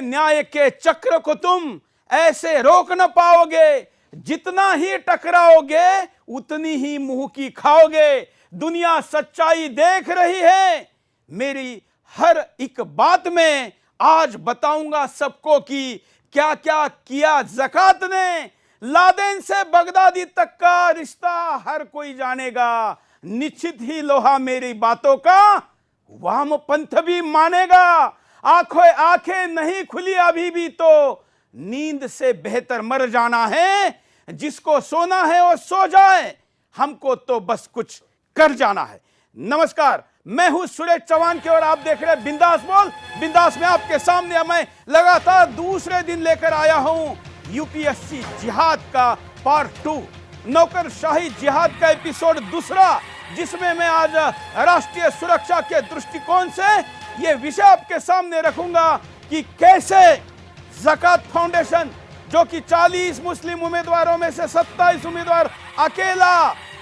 न्याय के चक्र को तुम ऐसे रोक न पाओगे, जितना ही टकराओगे उतनी ही मुंह की खाओगे। दुनिया सच्चाई देख रही है, मेरी हर एक बात में आज बताऊंगा सबको कि क्या क्या किया ज़कात ने। लादेन से बगदादी तक का रिश्ता हर कोई जानेगा, निश्चित ही लोहा मेरी बातों का वामपंथ भी मानेगा। आंखें नहीं खुली अभी भी तो नींद से बेहतर मर जाना है। जिसको सोना है वो सो जाए, हमको तो बस कुछ कर जाना है। नमस्कार, मैं हूं सुरेश चौहान के और आप देख रहे हैं बिंदास बोल। बिंदास में आपके सामने मैं लगातार दूसरे दिन लेकर आया हूं यूपीएससी जिहाद का पार्ट 2, नौकरशाही जिहाद का एपिसोड दूसरा, जिसमें मैं आज राष्ट्रीय सुरक्षा के दृष्टिकोण से यह विषय आपके सामने रखूंगा कि कैसे ज़कात फाउंडेशन, जो कि 40 मुस्लिम उम्मीदवारों में से 27 उम्मीदवार अकेला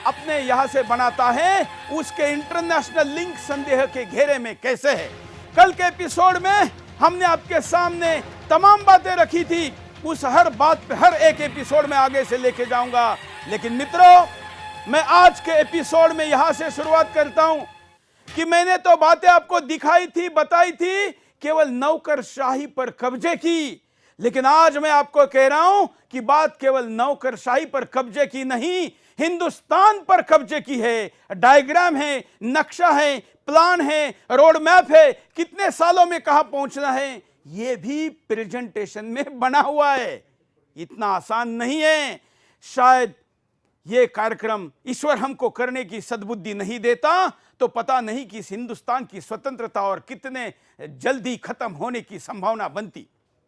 अपने यहां से बनाता है, उसके इंटरनेशनल लिंक संदेह के घेरे में कैसे है। कल के एपिसोड में हमने आपके सामने तमाम बातें रखी थी, उस हर बात पे हर एक एपिसोड में आगे से लेके जाऊंगा। लेकिन मित्रों, मैं आज के एपिसोड में यहां से शुरुआत करता हूं कि मैंने तो बातें आपको दिखाई थी, बताई थी, केवल नौकरशाही पर कब्जे की। लेकिन आज मैं आपको कह रहा हूं कि बात केवल नौकरशाही पर कब्जे की नहीं, हिंदुस्तान पर कब्जे की है। डायग्राम है, नक्शा है, प्लान है, रोड मैप है, कितने सालों में कहां पहुंचना है, यह भी प्रेजेंटेशन में बना हुआ है। इतना आसान नहीं है। शायद यह कार्यक्रम ईश्वर हमको करने की सद्बुद्धि नहीं देता तो पता नहीं कि इस हिंदुस्तान की स्वतंत्रता और कितने जल्दी खत्म होने की संभावना बनती।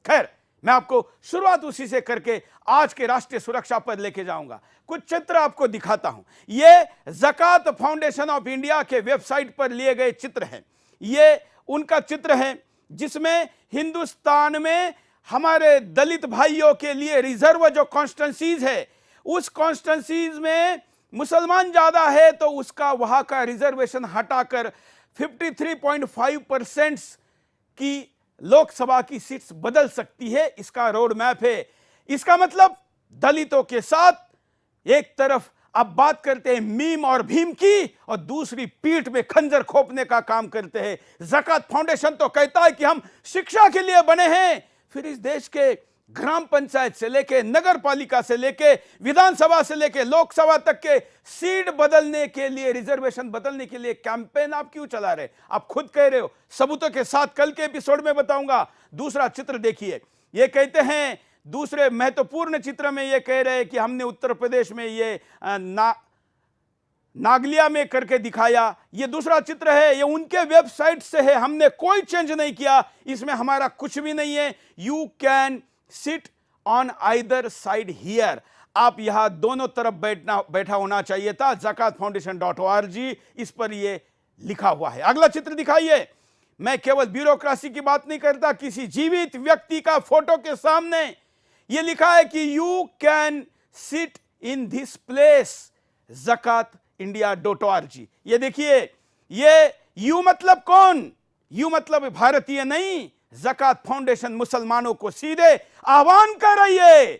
खैर, मैं आपको शुरुआत उसी से करके आज के राष्ट्रीय सुरक्षा पर लेके जाऊंगा। कुछ चित्र आपको दिखाता हूं। ये ज़कात फाउंडेशन ऑफ इंडिया के वेबसाइट पर लिए गए चित्र हैं। ये उनका चित्र है जिसमें हिंदुस्तान में हमारे दलित भाइयों के लिए रिजर्व जो कॉन्स्टिट्यूंसीज है, उस कॉन्स्टिट्यूंसीज में मुसलमान ज्यादा है तो उसका वहां का रिजर्वेशन हटाकर 53.5% की लोकसभा की सीट्स बदल सकती है। इसका रोड मैप है। इसका मतलब दलितों के साथ एक तरफ अब बात करते हैं मीम और भीम की, और दूसरी पीठ में खंजर खोपने का काम करते हैं। ज़कात फाउंडेशन तो कहता है कि हम शिक्षा के लिए बने हैं, फिर इस देश के ग्राम पंचायत से लेके नगर पालिका से लेके विधानसभा से लेके लोकसभा तक के सीट बदलने के लिए, रिजर्वेशन बदलने के लिए कैंपेन आप क्यों चला रहे? आप खुद कह रहे हो, सबूतों के साथ कल के एपिसोड में बताऊंगा। दूसरा चित्र देखिए। ये कहते हैं, दूसरे महत्वपूर्ण चित्र में ये कह रहे हैं कि हमने उत्तर प्रदेश में ये नागलिया में करके दिखाया। ये दूसरा चित्र है, ये उनके वेबसाइट से है, हमने कोई चेंज नहीं किया, इसमें हमारा कुछ भी नहीं है। You can sit on either side here, आप यहां दोनों तरफ बैठा होना चाहिए था। zakatfoundation.org, इस पर यह लिखा हुआ है। अगला चित्र दिखाइए। मैं केवल ब्यूरोक्रेसी की बात नहीं करता, किसी जीवित व्यक्ति का फोटो के सामने यह लिखा है कि you can sit in this place, zakatindia.org। ये देखिए, ये यू मतलब कौन? यू मतलब भारतीय नहीं। ज़कात फाउंडेशन मुसलमानों को सीधे आह्वान कर रही है।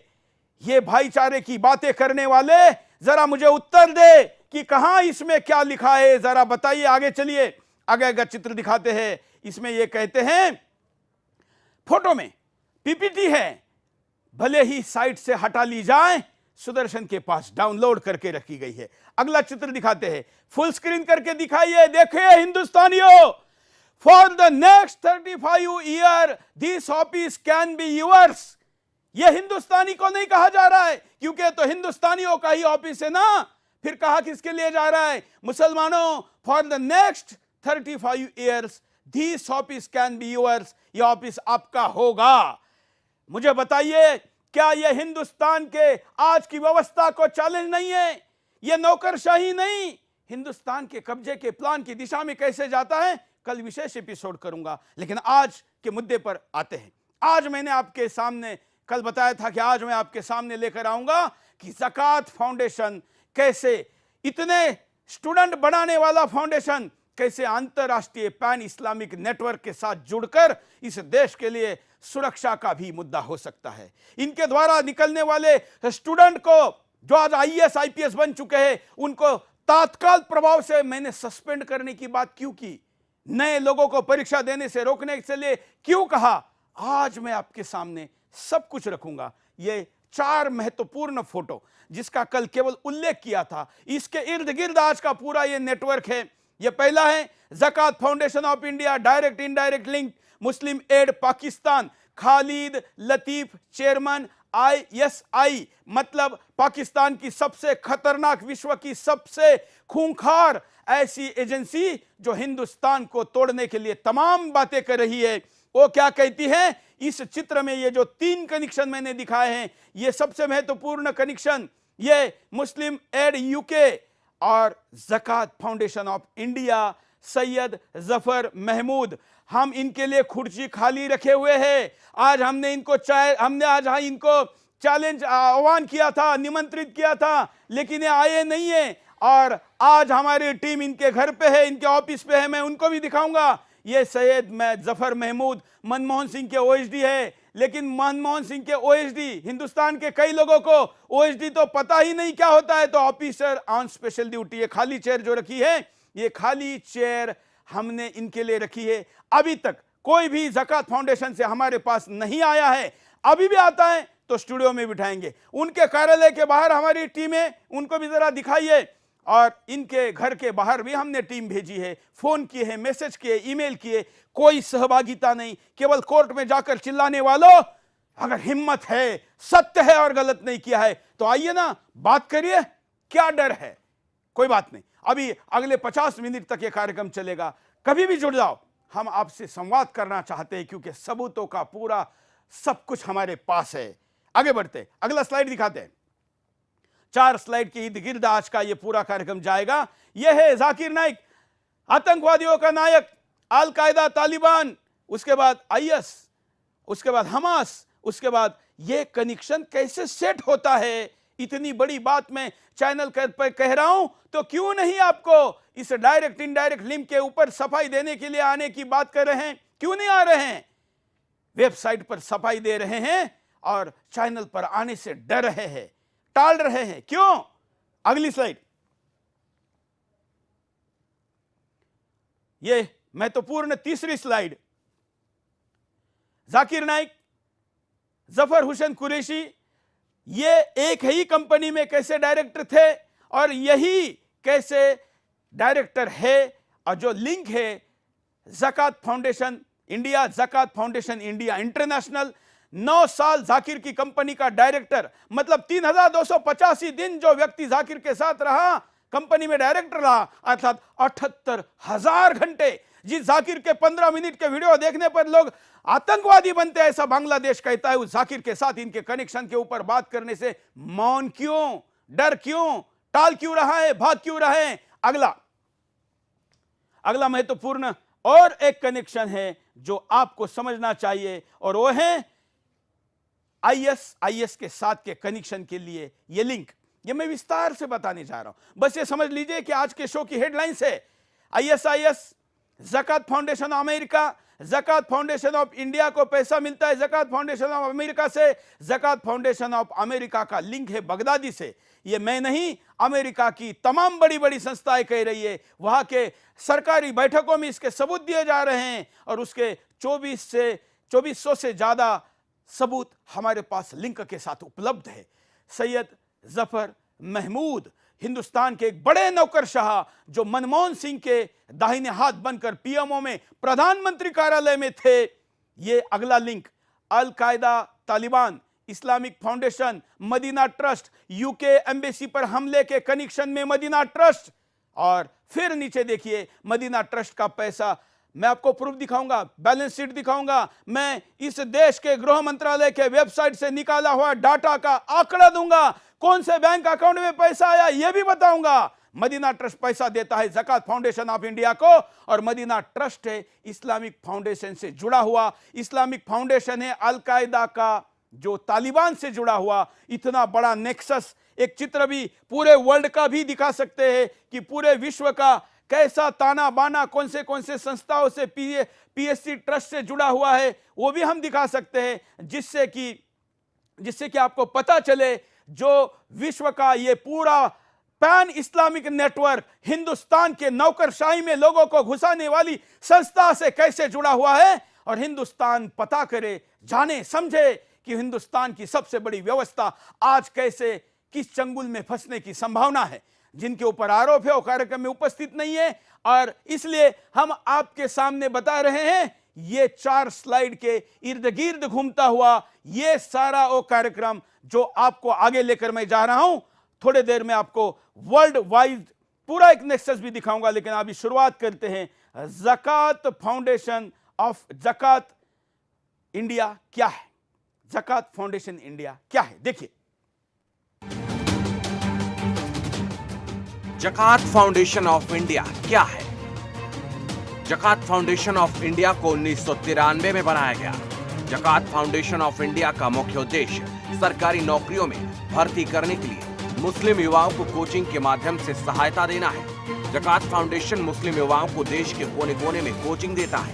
ये भाईचारे की बातें करने वाले जरा मुझे उत्तर दे कि कहां इसमें क्या लिखा है, जरा बताइए। आगे चलिए, आगे का चित्र दिखाते हैं। इसमें ये कहते हैं, फोटो में पीपीटी है, भले ही साइट से हटा ली जाए, सुदर्शन के पास डाउनलोड करके रखी गई है। अगला चित्र दिखाते हैं, फुल स्क्रीन करके दिखाइए। देखिए हिंदुस्तानियों, For the next 35 years, this office can be yours। यह हिंदुस्तानी को नहीं कहा जा रहा है, क्योंकि तो हिंदुस्तानियों का ही ऑफिस है ना। फिर कहा किसके लिए जा रहा है? मुसलमानों, for the next 35 years, this office can be yours। यह ऑफिस आपका होगा। मुझे बताइए, क्या यह हिंदुस्तान के आज की व्यवस्था को चैलेंज नहीं है? यह नौकरशाही नहीं, हिंदुस्तान के कब्जे के प्लान की दिशा में कैसे जाता है, कल विशेष एपिसोड करूंगा। लेकिन आज के मुद्दे पर आते हैं। आज मैंने आपके सामने कल बताया था कि आज मैं आपके सामने लेकर आऊंगा कि ज़कात फाउंडेशन कैसे, इतने स्टूडेंट बनाने वाला फाउंडेशन कैसे अंतरराष्ट्रीय पैन इस्लामिक नेटवर्क के साथ जुड़कर इस देश के लिए सुरक्षा का भी मुद्दा हो सकता है। इनके द्वारा निकलने वाले स्टूडेंट को जो आज आईएएस आईपीएस बन चुके हैं, उनको तात्काल प्रभाव से मैंने सस्पेंड करने की बात क्यों की, नए लोगों को परीक्षा देने से रोकने के लिए क्यों कहा, आज मैं आपके सामने सब कुछ रखूंगा। ये 4 महत्वपूर्ण फोटो जिसका कल केवल उल्लेख किया था, इसके इर्द गिर्द आज का पूरा ये नेटवर्क है। ये पहला है Zakat Foundation of India, direct indirect link Muslim Aid Pakistan, Khalid Latif chairman ISI, मतलब पाकिस्तान की सबसे खतरनाक, विश्व की सबसे खूंखार ऐसी एजेंसी जो हिंदुस्तान को तोड़ने के लिए तमाम बातें कर रही है। वो क्या कहती है इस चित्र में? ये जो 3 कनेक्शन मैंने दिखाए हैं, ये सबसे महत्वपूर्ण कनेक्शन, ये मुस्लिम एड यूके और Zakat Foundation of India, Syed Zafar Mahmood, हम इनके लिए कुर्सी खाली रखे हुए हैं। आज हमने इनको चैलेंज आह्वान किया था, निमंत्रित किया था, लेकिन ये आए नहीं है। और आज हमारी टीम इनके घर पे है, इनके ऑफिस पे है, मैं उनको भी दिखाऊंगा। ये सैयद जफर महमूद मनमोहन सिंह के ओएसडी है, लेकिन मनमोहन सिंह के ओएसडी, हिंदुस्तान के कई लोगों को ओएसडी तो पता ही नहीं क्या होता है, तो ऑफिसर ऑन स्पेशल ड्यूटी। ये खाली चेयर जो रखी है, ये खाली चेयर हमने इनके लिए रखी है। अभी तक कोई भी ज़कात फाउंडेशन से हमारे पास नहीं आया है, अभी भी आता है तो स्टूडियो में बिठाएंगे। उनके कार्यालय के बाहर हमारी टीम है, उनको भी जरा दिखाइए। और इनके घर के बाहर भी हमने टीम भेजी है, फोन किए हैं, मैसेज किए, ईमेल किए, कोई सहभागिता नहीं। केवल कोर्ट में जाकर चिल्लाने वालों, अगर हिम्मत है, सत्य है और गलत नहीं किया है तो आइए ना, बात करिए, क्या डर है? कोई बात नहीं, अभी अगले 50 मिनट तक ये कार्यक्रम चलेगा, कभी भी जुड़ जाओ। हम आपसे संवाद करना चाहते हैं क्योंकि सबूतों का पूरा सब कुछ हमारे पास है। आगे बढ़ते, अगला स्लाइड दिखाते हैं। 4 स्लाइड के इर्द गिर्द आज का ये पूरा कार्यक्रम जाएगा। यह है जाकिर नाइक, आतंकवादियों का नायक, अल कायदा, तालिबान, उसके बाद IS, उसके बाद हमास, उसके बाद ये कनेक्शन कैसे सेट होता है। इतनी बड़ी बात मैं चैनल पर कह रहा हूं तो क्यों नहीं आपको इस डायरेक्ट इनडायरेक्ट लिंक के ऊपर सफाई देने के लिए आने की बात कर रहे हैं? क्यों नहीं आ रहे हैं? वेबसाइट पर सफाई दे रहे हैं और चैनल पर आने से डर रहे हैं, टाल रहे हैं, क्यों? अगली स्लाइड। ये महत्वपूर्ण तीसरी स्लाइड। जाकिर नाइक, जफर हुसैन कुरैशी, ये एक ही कंपनी में कैसे डायरेक्टर थे और यही कैसे डायरेक्टर है। और जो लिंक है Zakat Foundation India, Zakat Foundation India International, 9 साल जाकिर की कंपनी का डायरेक्टर, मतलब 3285 दिन जो व्यक्ति जाकिर के साथ रहा, कंपनी में डायरेक्टर रहा, अर्थात 78,000 घंटे। जिस जाकिर के 15 मिनट के वीडियो देखने पर लोग आतंकवादी बनते हैं, ऐसा बांग्लादेश कहता है, उस जाकिर के साथ इनके कनेक्शन के ऊपर बात करने से मौन क्यों, डर क्यों, टाल क्यों रहा है, भाग क्यों रहे हैं? अगला महत्वपूर्ण और एक कनेक्शन है जो आपको समझना चाहिए, और वो है IS के साथ के कनेक्शन के लिए ये लिंक। ये मैं विस्तार से बताने जा रहा हूं, बस ये समझ लीजिए कि आज के शो की हेडलाइंस है IS, Zakat Foundation America, Zakat Foundation of India को पैसा मिलता है ज़कात फाउंडेशन ऑफ अमेरिका से, ज़कात फाउंडेशन ऑफ अमेरिका का लिंक है बगदादी से। ये मैं नहीं, अमेरिका की तमाम बड़ी बड़ी संस्थाएं कह रही है, वहां के सरकारी बैठकों में इसके सबूत दिए जा रहे हैं, और उसके 2400 से ज्यादा सबूत हमारे पास लिंक के साथ उपलब्ध है। सैयद जफर महमूद, हिंदुस्तान के एक बड़े नौकरशाह जो मनमोहन सिंह के दाहिने हाथ बनकर PMO में प्रधानमंत्री कार्यालय में थे। ये अगला लिंक, al Qaeda, Taliban, Islamic Foundation, Medina Trust, UK embassy पर हमले के कनेक्शन में मदीना ट्रस्ट, और फिर नीचे देखिए मदीना ट्रस्ट का पैसा। मैं आपको प्रूफ दिखाऊंगा, बैलेंस शीट दिखाऊंगा, मैं इस देश के गृह मंत्रालय के वेबसाइट से निकाला हुआ डाटा का आंकड़ा दूंगा, कौन से बैंक अकाउंट में पैसा आया यह भी बताऊंगा। मदीना ट्रस्ट पैसा देता है ज़कात फाउंडेशन ऑफ इंडिया को, और मदीना ट्रस्ट है इस्लामिक फाउंडेशन से जुड़ा हुआ। इस्लामिक फाउंडेशन है अल कायदा का जो तालिबान से जुड़ा हुआ। इतना बड़ा नेक्सस, एक चित्र भी पूरे वर्ल्ड का भी दिखा सकते हैं कि पूरे विश्व का कैसा ताना बाना कौन से संस्थाओं से पीएससी ट्रस्ट से जुड़ा हुआ है वो भी हम दिखा सकते हैं, जिससे कि आपको पता चले जो विश्व का ये पूरा पैन इस्लामिक नेटवर्क हिंदुस्तान के नौकरशाही में लोगों को घुसाने वाली संस्था से कैसे जुड़ा हुआ है, और हिंदुस्तान पता करे, जाने समझे कि हिंदुस्तान की सबसे बड़ी व्यवस्था आज कैसे किस चंगुल में फंसने की संभावना है। जिनके ऊपर आरोप है वो कार्यक्रम में उपस्थित नहीं है, और इसलिए हम आपके सामने बता रहे हैं ये 4 स्लाइड के इर्द गिर्द घूमता हुआ ये सारा वो कार्यक्रम जो आपको आगे लेकर मैं जा रहा हूं। थोड़े देर में आपको वर्ल्ड वाइड पूरा एक नेक्सस भी दिखाऊंगा, लेकिन अभी शुरुआत करते हैं ज़कात फाउंडेशन ऑफ ज़कात इंडिया क्या है। ज़कात फाउंडेशन इंडिया क्या है, देखिए। ज़कात फाउंडेशन ऑफ इंडिया क्या है? ज़कात फाउंडेशन ऑफ इंडिया को 1993 में बनाया गया। ज़कात फाउंडेशन ऑफ इंडिया का मुख्य उद्देश्य सरकारी नौकरियों में भर्ती करने के लिए मुस्लिम युवाओं को कोचिंग के माध्यम से सहायता देना है। ज़कात फाउंडेशन मुस्लिम युवाओं को देश के कोने कोने में कोचिंग देता है।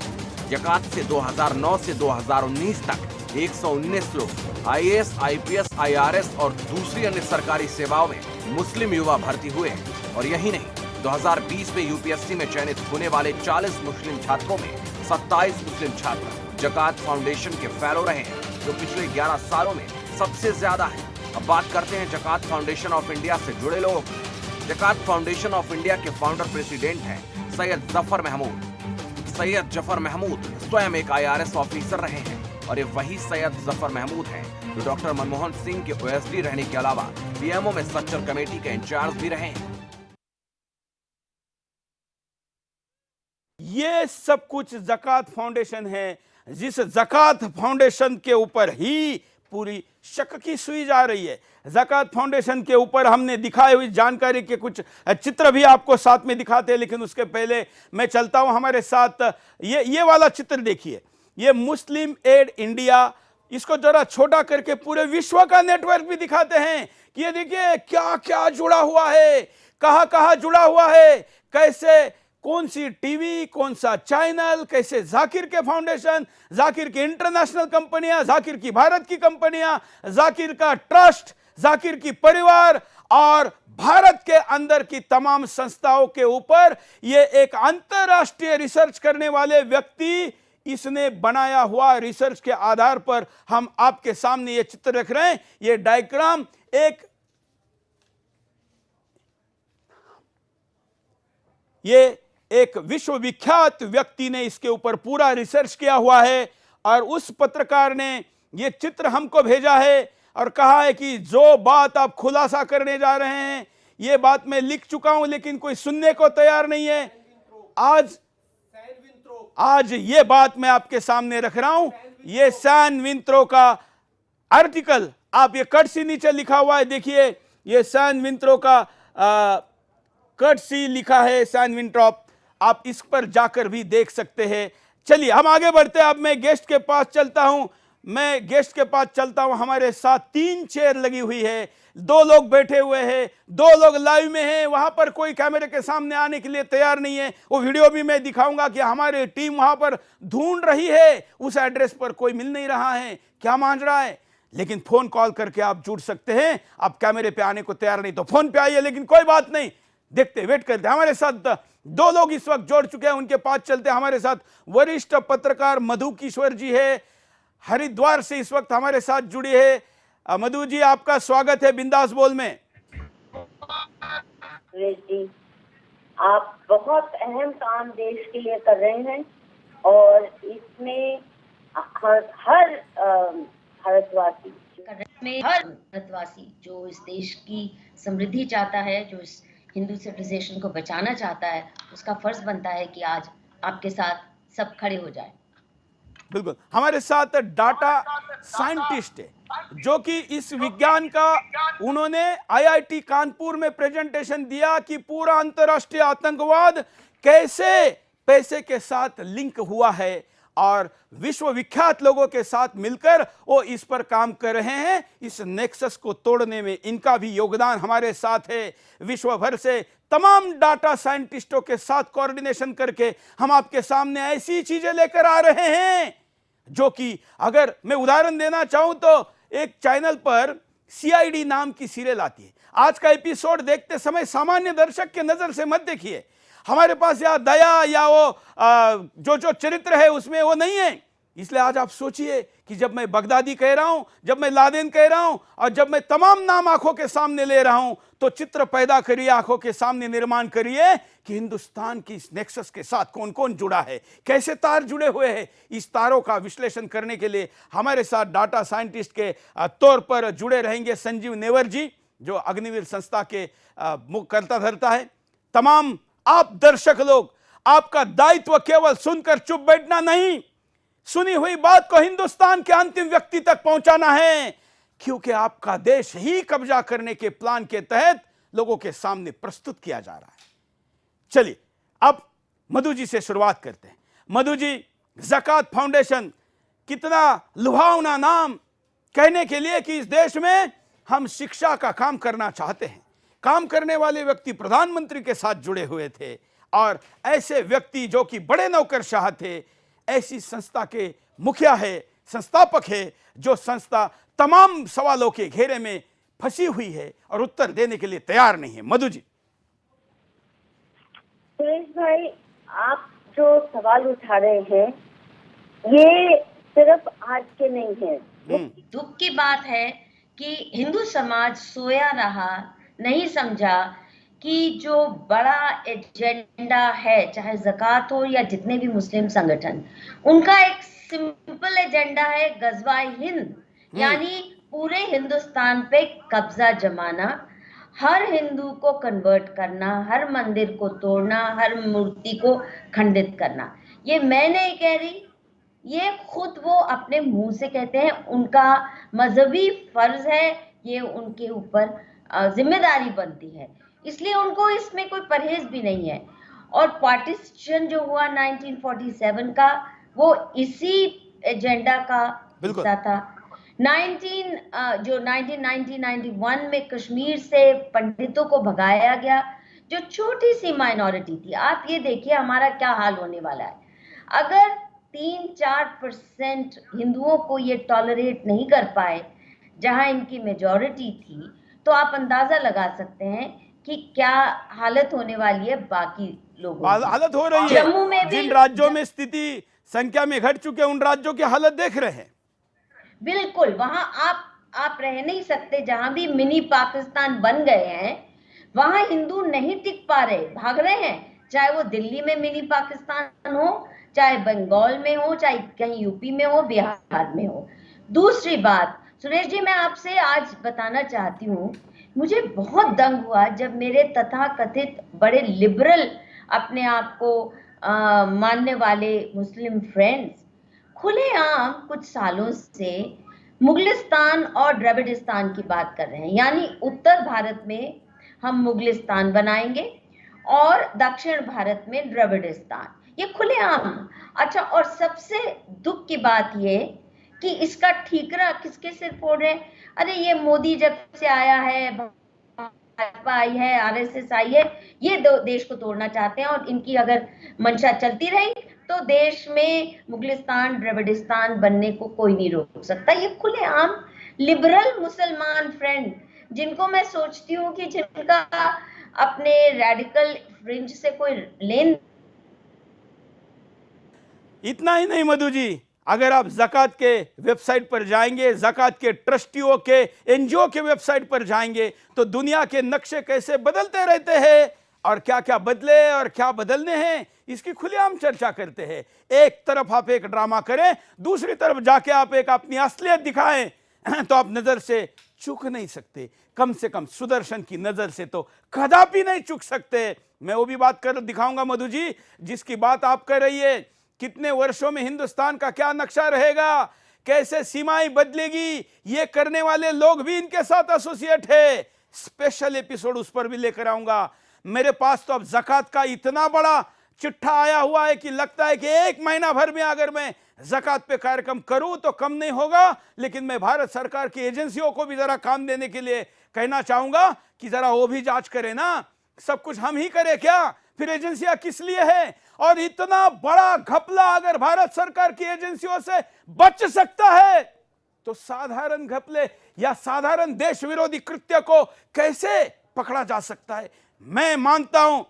ज़कात से 2009 से 2019 तक 119 लोग आईएएस, आईपीएस, आईआरएस और दूसरी अन्य सरकारी सेवाओं में मुस्लिम युवा भर्ती हुए हैं। और यही नहीं, 2020 में यूपीएससी में चयनित होने वाले 40 मुस्लिम छात्रों में 27 मुस्लिम छात्र ज़कात फाउंडेशन के फेलो रहे हैं, जो पिछले 11 सालों में सबसे ज्यादा है। अब बात करते हैं ज़कात फाउंडेशन ऑफ इंडिया से जुड़े लोगों की। ज़कात फाउंडेशन ऑफ इंडिया के फाउंडर प्रेसिडेंट हैं सैयद जफर महमूद। सैयद जफर महमूद स्वयं एक आईआरएस ऑफिसर रहे हैं, और ये वही सैयद जफर महमूद हैं जो डॉक्टर मनमोहन सिंह के ओएसडी रहने के अलावा पीएमओ में स्ट्रक्चर कमेटी के इंचार्ज भी रहे हैं। ये सब कुछ ज़कात फाउंडेशन है, जिस ज़कात फाउंडेशन के ऊपर ही पूरी शक की सुई जा रही है। ज़कात फाउंडेशन के ऊपर हमने दिखाई हुई जानकारी के कुछ चित्र भी आपको साथ में दिखाते हैं, लेकिन उसके पहले मैं चलता हूं हमारे साथ। ये वाला चित्र देखिए, ये मुस्लिम एड इंडिया, इसको जरा छोटा करके पूरे विश्व का नेटवर्क भी दिखाते हैं कि ये देखिए क्या क्या जुड़ा हुआ है, कहां कहां जुड़ा हुआ है, कैसे कौन सी टीवी, कौन सा चैनल, कैसे जाकिर के फाउंडेशन, जाकिर की इंटरनेशनल कंपनियां, जाकिर की भारत की कंपनियां, जाकिर का ट्रस्ट, जाकिर की परिवार और भारत के अंदर की तमाम संस्थाओं के ऊपर ये एक अंतरराष्ट्रीय रिसर्च करने वाले व्यक्ति इसने बनाया हुआ रिसर्च के आधार पर हम आपके सामने ये चित्र रख रहे हैं। ये डायग्राम एक विश्वविख्यात व्यक्ति ने इसके ऊपर पूरा रिसर्च किया हुआ है, और उस पत्रकार ने ये चित्र हमको भेजा है और कहा है कि जो बात आप खुलासा करने जा रहे हैं ये बात मैं लिख चुका हूं, लेकिन कोई सुनने को तैयार नहीं है। आज ये बात मैं आपके सामने रख रहा हूं। ये सैन विंत्रो का आर्टिकल, आप ये कट सी नीचे लिखा हुआ है, देखिए ये सैन विंत्रो का कट सी लिखा है, सैन विंट्रॉप, आप इस पर जाकर भी देख सकते हैं। चलिए हम आगे बढ़ते हैं। अब मैं गेस्ट के पास चलता हूं। हमारे साथ 3 चेयर लगी हुई है, 2 लोग बैठे हुए हैं, 2 लोग लाइव में हैं, वहां पर कोई कैमरे के सामने आने के लिए तैयार नहीं है। वो वीडियो भी मैं दिखाऊंगा कि हमारी टीम वहां पर ढूंढ रही है, उस एड्रेस पर कोई मिल नहीं रहा है, क्या मांझ रहा है। लेकिन फोन कॉल करके आप जुड़ सकते हैं। आप कैमरे पे आने को तैयार नहीं तो फोन पे आइए, लेकिन कोई बात नहीं, देखते वेट करते। हमारे साथ 2 लोग इस वक्त जोड़ चुके हैं, उनके पास चलते हैं। हमारे साथ वरिष्ठ पत्रकार मधु किशोर जी है, हरिद्वार से इस वक्त हमारे साथ जुड़ी है। मधु जी, आपका स्वागत है बिंदास बोल में। जी, आप बहुत अहम काम देश के लिए कर रहे हैं, और इसमें हर भारतवासी जो इस देश की समृद्धि चाहता है, जो इस हिंदू सिविलाइजेशन को बचाना चाहता है, उसका फर्ज बनता है कि आज आपके साथ सब खड़े हो जाए। बिल्कुल, हमारे साथ डाटा साइंटिस्ट है जो कि इस विज्ञान का उन्होंने आईआईटी कानपुर में प्रेजेंटेशन दिया कि पूरा अंतरराष्ट्रीय आतंकवाद कैसे पैसे के साथ लिंक हुआ है, और विश्वविख्यात लोगों के साथ मिलकर वो इस पर काम कर रहे हैं। इस नेक्सस को तोड़ने में इनका भी योगदान हमारे साथ है। विश्व भर से तमाम डाटा साइंटिस्टों के साथ कोऑर्डिनेशन करके हम आपके सामने ऐसी चीजें लेकर आ रहे हैं जो कि, अगर मैं उदाहरण देना चाहूं तो एक चैनल पर सीआईडी नाम की सीरियल आती है। आज का एपिसोड देखते समय सामान्य दर्शक के नजर से मत देखिए, हमारे पास या दया या वो जो चरित्र है उसमें वो नहीं है। इसलिए आज आप सोचिए कि जब मैं बगदादी कह रहा हूं, जब मैं लादेन कह रहा हूं और जब मैं तमाम नाम आंखों के सामने ले रहा हूं, तो चित्र पैदा करिए, आंखों के सामने निर्माण करिए कि हिंदुस्तान की इस नेक्सस के साथ कौन कौन जुड़ा है, कैसे तार जुड़े हुए हैं। इस तारों का विश्लेषण करने के लिए हमारे साथ डाटा साइंटिस्ट के तौर पर जुड़े रहेंगे संजीव नेवर जी, जो अग्निवीर संस्था के मुख्य कर्ता धर्ता है। तमाम आप दर्शक लोग, आपका दायित्व केवल सुनकर चुप बैठना नहीं, सुनी हुई बात को हिंदुस्तान के अंतिम व्यक्ति तक पहुंचाना है, क्योंकि आपका देश ही कब्जा करने के प्लान के तहत लोगों के सामने प्रस्तुत किया जा रहा है। चलिए अब मधु जी से शुरुआत करते हैं। मधु जी, ज़कात फाउंडेशन, कितना लुभावना नाम कहने के लिए कि इस देश में हम शिक्षा का काम करना चाहते हैं। काम करने वाले व्यक्ति प्रधानमंत्री के साथ जुड़े हुए थे और ऐसे व्यक्ति जो कि बड़े नौकरशाह थे, ऐसी संस्था के मुखिया है, संस्थापक है, जो संस्था तमाम सवालों के घेरे में फंसी हुई है और उत्तर देने के लिए तैयार नहीं है। मधु जी। सुरेश भाई, आप जो सवाल उठा रहे हैं ये सिर्फ आज के नहीं है। दुख की बात है कि हिंदू समाज सोया रहा, नहीं समझा कि जो बड़ा एजेंडा है, चाहे ज़कात हो या जितने भी मुस्लिम संगठन, उनका एक सिंपल एजेंडा है गज़वा हिंद, यानी पूरे हिंदुस्तान पे कब्जा जमाना, हर हिंदू को कन्वर्ट करना, हर मंदिर को तोड़ना, हर मूर्ति को खंडित करना। ये मैं नहीं कह रही, ये खुद वो अपने मुंह से कहते हैं। उनका मजहबी फर्ज है, ये उनके ऊपर जिम्मेदारी बनती है, इसलिए उनको इसमें कोई परहेज भी नहीं है। और पार्टीशन जो हुआ 1947 का, वो इसी एजेंडा का हिस्सा था। 1991 में कश्मीर से पंडितों को भगाया गया, जो छोटी सी माइनॉरिटी थी। आप ये देखिए हमारा क्या हाल होने वाला है। अगर 3-4% हिंदुओं को ये टॉलरेट नहीं कर पाए जहां इनकी मेजॉरिटी थी, तो आप अंदाजा लगा सकते हैं कि क्या हालत होने वाली है बाकी लोगों की। हालत हो रही है। जम्मू में भी जिन राज्यों में स्थिति संख्या में घट चुके हैं, उन राज्यों की हालत देख रहे हैं। बिल्कुल, वहां आप रह नहीं सकते। जहां भी मिनी पाकिस्तान बन गए हैं, वहां हिंदू नहीं टिक पा रहे, भाग रहे हैं। चाहे वो दिल्ली में मिनी पाकिस्तान हो, चाहे बंगाल में हो, चाहे कहीं यूपी में हो, बिहार में हो। दूसरी बात सुरेश जी, मैं आपसे आज बताना चाहती हूँ, मुझे बहुत दंग हुआ जब मेरे तथाकथित बड़े लिबरल अपने आप को मानने वाले मुस्लिम फ्रेंड्स खुलेआम कुछ सालों से मुगलिस्तान और द्रविडिस्तान की बात कर रहे हैं। यानी उत्तर भारत में हम मुगलिस्तान बनाएंगे और दक्षिण भारत में द्रविडिस्तान, ये खुलेआम। अच्छा, और सबसे दुख की बात ये कि इसका ठीकरा किसके सिर फोड़ रहे हैं? अरे ये मोदी जब से आया है, भाजपा आई है, आरएसएस आई है, ये देश को तोड़ना चाहते हैं। और इनकी अगर मंशा चलती रही तो देश में मुगलिस्तान द्रविडिस्तान बनने को कोई नहीं रोक सकता। ये खुलेआम लिबरल मुसलमान फ्रेंड, जिनको मैं सोचती हूँ कि जिनका अपने रेडिकल फ्रिंज से कोई लेन। इतना ही नहीं मधु जी, अगर आप ज़कात के वेबसाइट पर जाएंगे, ज़कात के ट्रस्टियों के एनजीओ के वेबसाइट पर जाएंगे, तो दुनिया के नक्शे कैसे बदलते रहते हैं और क्या क्या बदले और क्या बदलने हैं, इसकी खुलेआम चर्चा करते हैं। एक तरफ आप एक ड्रामा करें, दूसरी तरफ जाके आप एक अपनी असलियत दिखाएं, तो आप नजर से चूक नहीं सकते। कम से कम सुदर्शन की नजर से तो कदापि नहीं चूक सकते। मैं वो भी बात कर दिखाऊंगा मधु जी, जिसकी बात आप कर रही है। कितने वर्षों में हिंदुस्तान का क्या नक्शा रहेगा, कैसे सीमाएं बदलेगी, ये करने वाले लोग भी इनके साथ एसोसिएट है। स्पेशल एपिसोड उस पर भी लेकर आऊंगा। मेरे पास तो अब ज़कात का इतना बड़ा चिट्ठा आया हुआ है कि लगता है कि 1 महीना भर में अगर मैं ज़कात पे कार्यक्रम करूं तो कम नहीं होगा। लेकिन मैं भारत सरकार की एजेंसियों को भी जरा काम देने के लिए कहना चाहूंगा कि जरा वो भी जांच करें ना, सब कुछ हम ही करें क्या? फिर एजेंसियां किस लिए है? और इतना बड़ा घपला अगर भारत सरकार की एजेंसियों से बच सकता है तो साधारण घपले या साधारण देश विरोधी कृत्य को कैसे पकड़ा जा सकता है? मैं मानता हूं,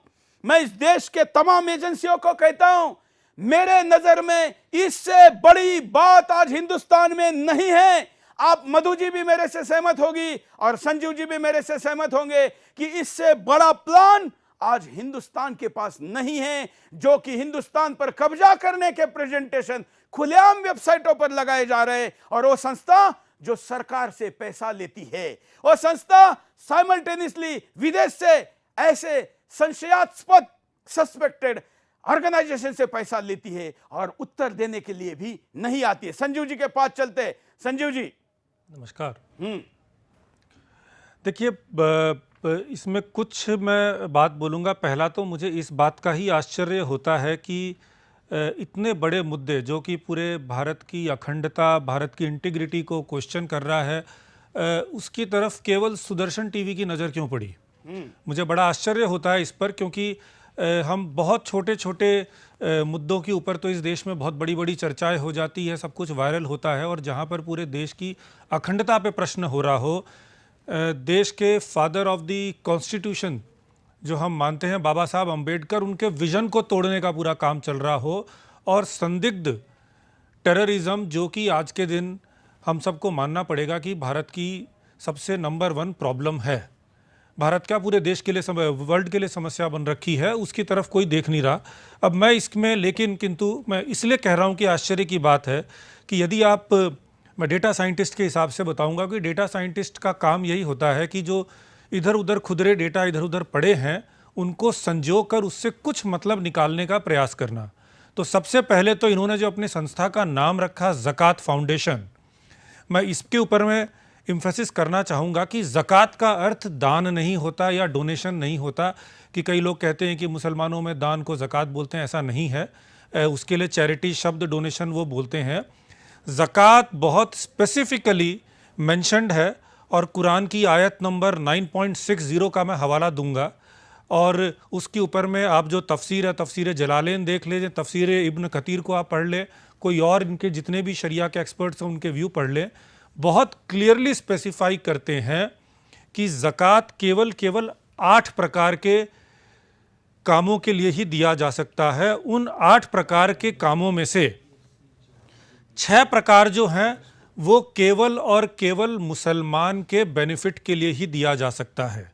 मैं इस देश के तमाम एजेंसियों को कहता हूं, मेरे नजर में इससे बड़ी बात आज हिंदुस्तान में नहीं है। आप मधु जी भी मेरे से सहमत होगी और संजीव जी भी मेरे से सहमत होंगे कि इससे बड़ा प्लान आज हिंदुस्तान के पास नहीं है, जो कि हिंदुस्तान पर कब्जा करने के प्रेजेंटेशन खुलेआम वेबसाइटों पर लगाए जा रहे हैं। और वो संस्था जो सरकार से पैसा लेती है, वो संस्था साइमल्टेनियसली विदेश से ऐसे संशयास्पद सस्पेक्टेड ऑर्गेनाइजेशन से पैसा लेती है और उत्तर देने के लिए भी नहीं आती है। संजीव जी के पास चलते हैं। संजीव जी नमस्कार। देखिए, इसमें कुछ मैं बात बोलूँगा। पहला तो मुझे इस बात का ही आश्चर्य होता है कि इतने बड़े मुद्दे जो कि पूरे भारत की अखंडता, भारत की इंटीग्रिटी को क्वेश्चन कर रहा है, उसकी तरफ केवल सुदर्शन टीवी की नज़र क्यों पड़ी? मुझे बड़ा आश्चर्य होता है इस पर, क्योंकि हम बहुत छोटे छोटे मुद्दों के ऊपर तो इस देश में बहुत बड़ी बड़ी चर्चाएं हो जाती है, सब कुछ वायरल होता है, और जहां पर पूरे देश की अखंडता पे प्रश्न हो रहा हो, देश के फादर ऑफ द कॉन्स्टिट्यूशन जो हम मानते हैं बाबा साहब अम्बेडकर, उनके विजन को तोड़ने का पूरा काम चल रहा हो, और संदिग्ध टेररिज्म जो कि आज के दिन हम सबको मानना पड़ेगा कि भारत की सबसे नंबर 1 प्रॉब्लम है, भारत क्या पूरे देश के लिए, वर्ल्ड के लिए समस्या बन रखी है, उसकी तरफ कोई देख नहीं रहा। अब मैं इसमें किंतु मैं इसलिए कह रहा हूँ कि आश्चर्य की बात है कि यदि आप, मैं डेटा साइंटिस्ट के हिसाब से बताऊंगा कि डेटा साइंटिस्ट का काम यही होता है कि जो इधर उधर खुदरे डेटा इधर उधर पड़े हैं उनको संजो कर उससे कुछ मतलब निकालने का प्रयास करना। तो सबसे पहले तो इन्होंने जो अपनी संस्था का नाम रखा ज़कात फाउंडेशन, मैं इसके ऊपर में इम्फेसिस करना चाहूँगा कि ज़कात का अर्थ दान नहीं होता या डोनेशन नहीं होता, कि कई लोग कहते हैं कि मुसलमानों में दान को ज़कात बोलते हैं, ऐसा नहीं है। उसके लिए चैरिटी शब्द डोनेशन वो बोलते हैं। ज़कात बहुत स्पेसिफिकली मेंशन्ड है, और कुरान की आयत नंबर 9.60 का मैं हवाला दूंगा, और उसके ऊपर में आप जो तफसीर है, तफसीर जलालेन देख लें, तफसीर इब्न कतीर को आप पढ़ लें, कोई और इनके जितने भी शरिया के एक्सपर्ट्स हैं उनके व्यू पढ़ लें, बहुत क्लियरली स्पेसिफाई करते हैं कि ज़कात केवल 8 प्रकार के कामों के लिए ही दिया जा सकता है। उन 8 प्रकार के कामों में से 6 प्रकार जो हैं वो केवल और केवल मुसलमान के बेनिफिट के लिए ही दिया जा सकता है।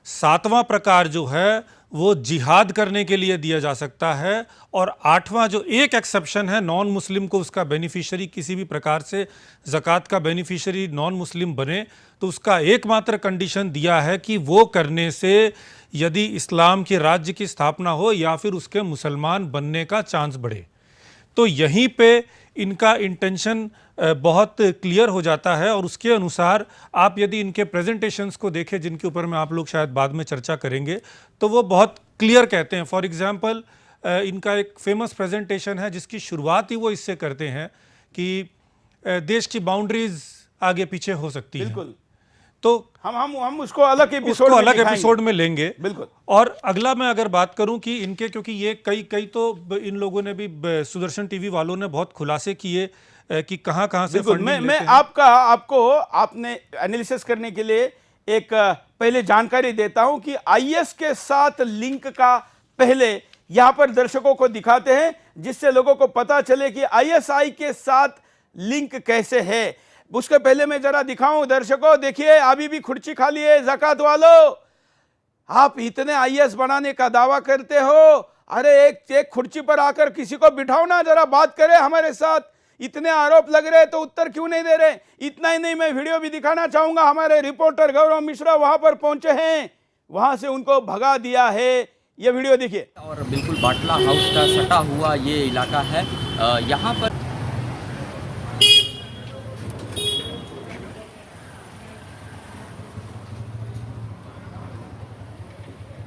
7वां प्रकार जो है वो जिहाद करने के लिए दिया जा सकता है, और 8वां जो एक एक्सेप्शन है, नॉन मुस्लिम को उसका बेनिफिशियरी, किसी भी प्रकार से ज़कात का बेनिफिशियरी नॉन मुस्लिम बने तो उसका एकमात्र कंडीशन दिया है कि वो करने से यदि इस्लाम के राज्य की स्थापना हो या फिर उसके मुसलमान बनने का चांस बढ़े। तो यहीं पे इनका इंटेंशन बहुत क्लियर हो जाता है, और उसके अनुसार आप यदि इनके प्रेजेंटेशंस को देखें, जिनके ऊपर में आप लोग शायद बाद में चर्चा करेंगे, तो वो बहुत क्लियर कहते हैं। फॉर एग्जांपल, इनका एक फेमस प्रेजेंटेशन है जिसकी शुरुआत ही वो इससे करते हैं कि देश की बाउंड्रीज आगे पीछे हो सकती है, बिल्कुल। तो हम उसको अलग एपिसोड में लेंगे। बिल्कुल। और अगला मैं अगर बात करूं कि इनके, क्योंकि ये कई तो इन लोगों ने भी, सुदर्शन टीवी वालों ने बहुत खुलासे किए कि कहां से फंडिंग मैं आपने एनालिसिस करने के लिए एक पहले जानकारी देता हूं कि आईएस के साथ लिंक का पहले यहां पर दर्शकों को दिखाते हैं, जिससे लोगों को पता चले कि आईएसआई के साथ लिंक कैसे है। उसके पहले मैं जरा दिखाऊं दर्शकों, देखिए अभी भी खुर्ची खाली है। ज़कात वालों, आप इतने आईएएस बनाने का दावा करते हो, अरे एक खुर्ची पर आकर किसी को बिठाओ ना, जरा बात करे हमारे साथ। इतने आरोप लग रहे तो उत्तर क्यों नहीं दे रहे? इतना ही नहीं, मैं वीडियो भी दिखाना चाहूंगा। हमारे रिपोर्टर गौरव मिश्रा वहां पर पहुंचे हैं, वहां से उनको भगा दिया है। ये वीडियो देखिए। और बिल्कुल बाटला हाउस का सटा हुआ ये इलाका है। यहाँ पर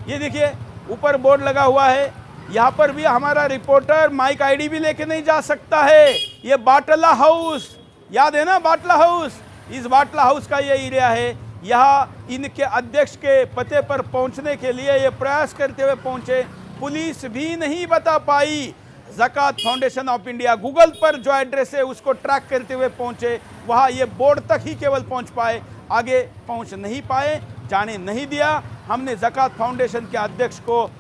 ये देखिए ऊपर बोर्ड लगा हुआ है, यहाँ पर भी हमारा रिपोर्टर माइक आईडी भी लेके नहीं जा सकता है। ये बाटला हाउस, याद है ना बाटला हाउस? इस बाटला हाउस का ये एरिया है। यहाँ इनके अध्यक्ष के पते पर पहुँचने के लिए ये प्रयास करते हुए पहुँचे, पुलिस भी नहीं बता पाई। ज़कात फाउंडेशन ऑफ इंडिया गूगल पर जो एड्रेस है उसको ट्रैक करते हुए पहुँचे, वहाँ ये बोर्ड तक ही केवल पहुँच पाए, आगे पहुँच नहीं पाए, जाने नहीं दिया। हमने ज़कात फाउंडेशन के अध्यक्ष को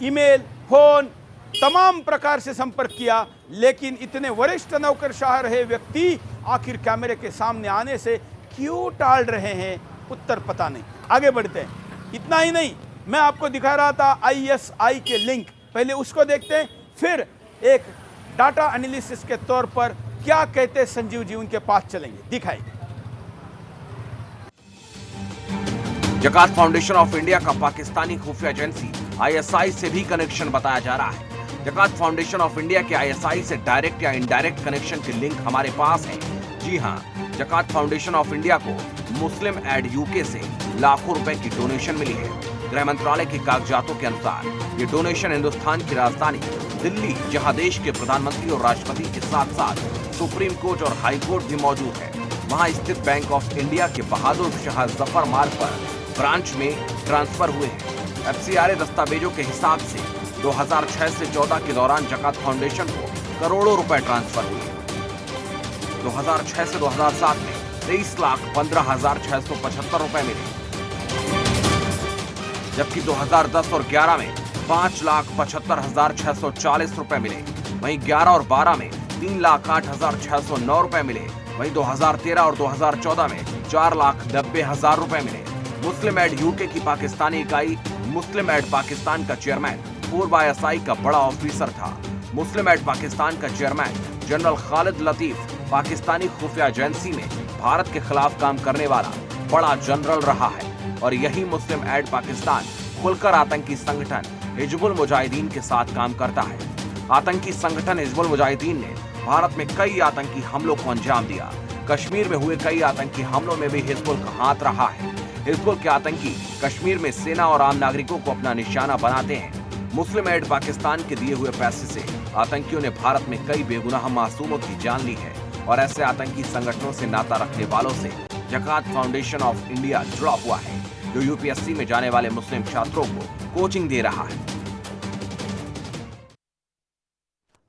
ईमेल, फ़ोन, तमाम प्रकार से संपर्क किया, लेकिन इतने वरिष्ठ नौकरशाह रहे व्यक्ति आखिर कैमरे के सामने आने से क्यों टाल रहे हैं, उत्तर पता नहीं। आगे बढ़ते हैं। इतना ही नहीं, मैं आपको दिखा रहा था ISI के लिंक, पहले उसको देखते हैं, फिर एक डाटा एनालिसिस के तौर पर क्या कहते संजीव जी, उनके पास चलेंगे, दिखाइए। जकात फाउंडेशन ऑफ इंडिया का पाकिस्तानी खुफिया एजेंसी ISI से भी कनेक्शन बताया जा रहा है। जकात फाउंडेशन ऑफ इंडिया के ISI से डायरेक्ट या इनडायरेक्ट कनेक्शन के लिंक हमारे पास हैं। जी हां, जकात फाउंडेशन ऑफ इंडिया को मुस्लिम एड UK से लाखों रुपए की डोनेशन मिली है। गृह मंत्रालय के कागजातों के अनुसार ये डोनेशन हिंदुस्तान की राजधानी दिल्ली, जहां देश के प्रधानमंत्री और राष्ट्रपति के साथ साथ सुप्रीम कोर्ट और हाई कोर्ट भी मौजूद है, वहां स्थित बैंक ऑफ इंडिया के बहादुर शाह जफर मार्ग पर ब्रांच में ट्रांसफर हुए हैं। FCRA दस्तावेजों के हिसाब से 2006 से 14 के दौरान जकात फाउंडेशन को करोड़ों रुपए ट्रांसफर हुए। 2006 से 2007 में 23,15,675 रुपए मिले, जबकि 2010 और 11 में 5,75,640 रुपए मिले। वहीं 11 और 12 में 3,08,609 रुपए मिले। वहीं 2013 और 2014 में 4,90,000 रुपए मिले। मुस्लिम एड UK की पाकिस्तानी इकाई मुस्लिम एड पाकिस्तान का चेयरमैन पूर्व ISI का बड़ा ऑफिसर था। मुस्लिम एड पाकिस्तान का चेयरमैन जनरल खालिद लतीफ पाकिस्तानी खुफिया एजेंसी में भारत के खिलाफ काम करने वाला बड़ा जनरल रहा है, और यही मुस्लिम एड पाकिस्तान खुलकर आतंकी संगठन हिजबुल मुजाहिदीन के साथ काम करता है। आतंकी संगठन हिजबुल मुजाहिदीन ने भारत में कई आतंकी हमलों को अंजाम दिया। कश्मीर में हुए कई आतंकी हमलों में भी हिजबुल का हाथ रहा है। हिजबुल के आतंकी कश्मीर में सेना और आम नागरिकों को अपना निशाना बनाते हैं। मुस्लिम एड पाकिस्तान के दिए हुए पैसे से आतंकियों ने भारत में कई बेगुनाह मासूमों की जान ली है, और ऐसे आतंकी संगठनों से नाता रखने वालों से जकात फाउंडेशन ऑफ इंडिया जुड़ा हुआ है, जो UPSC में जाने वाले मुस्लिम छात्रों को कोचिंग दे रहा है।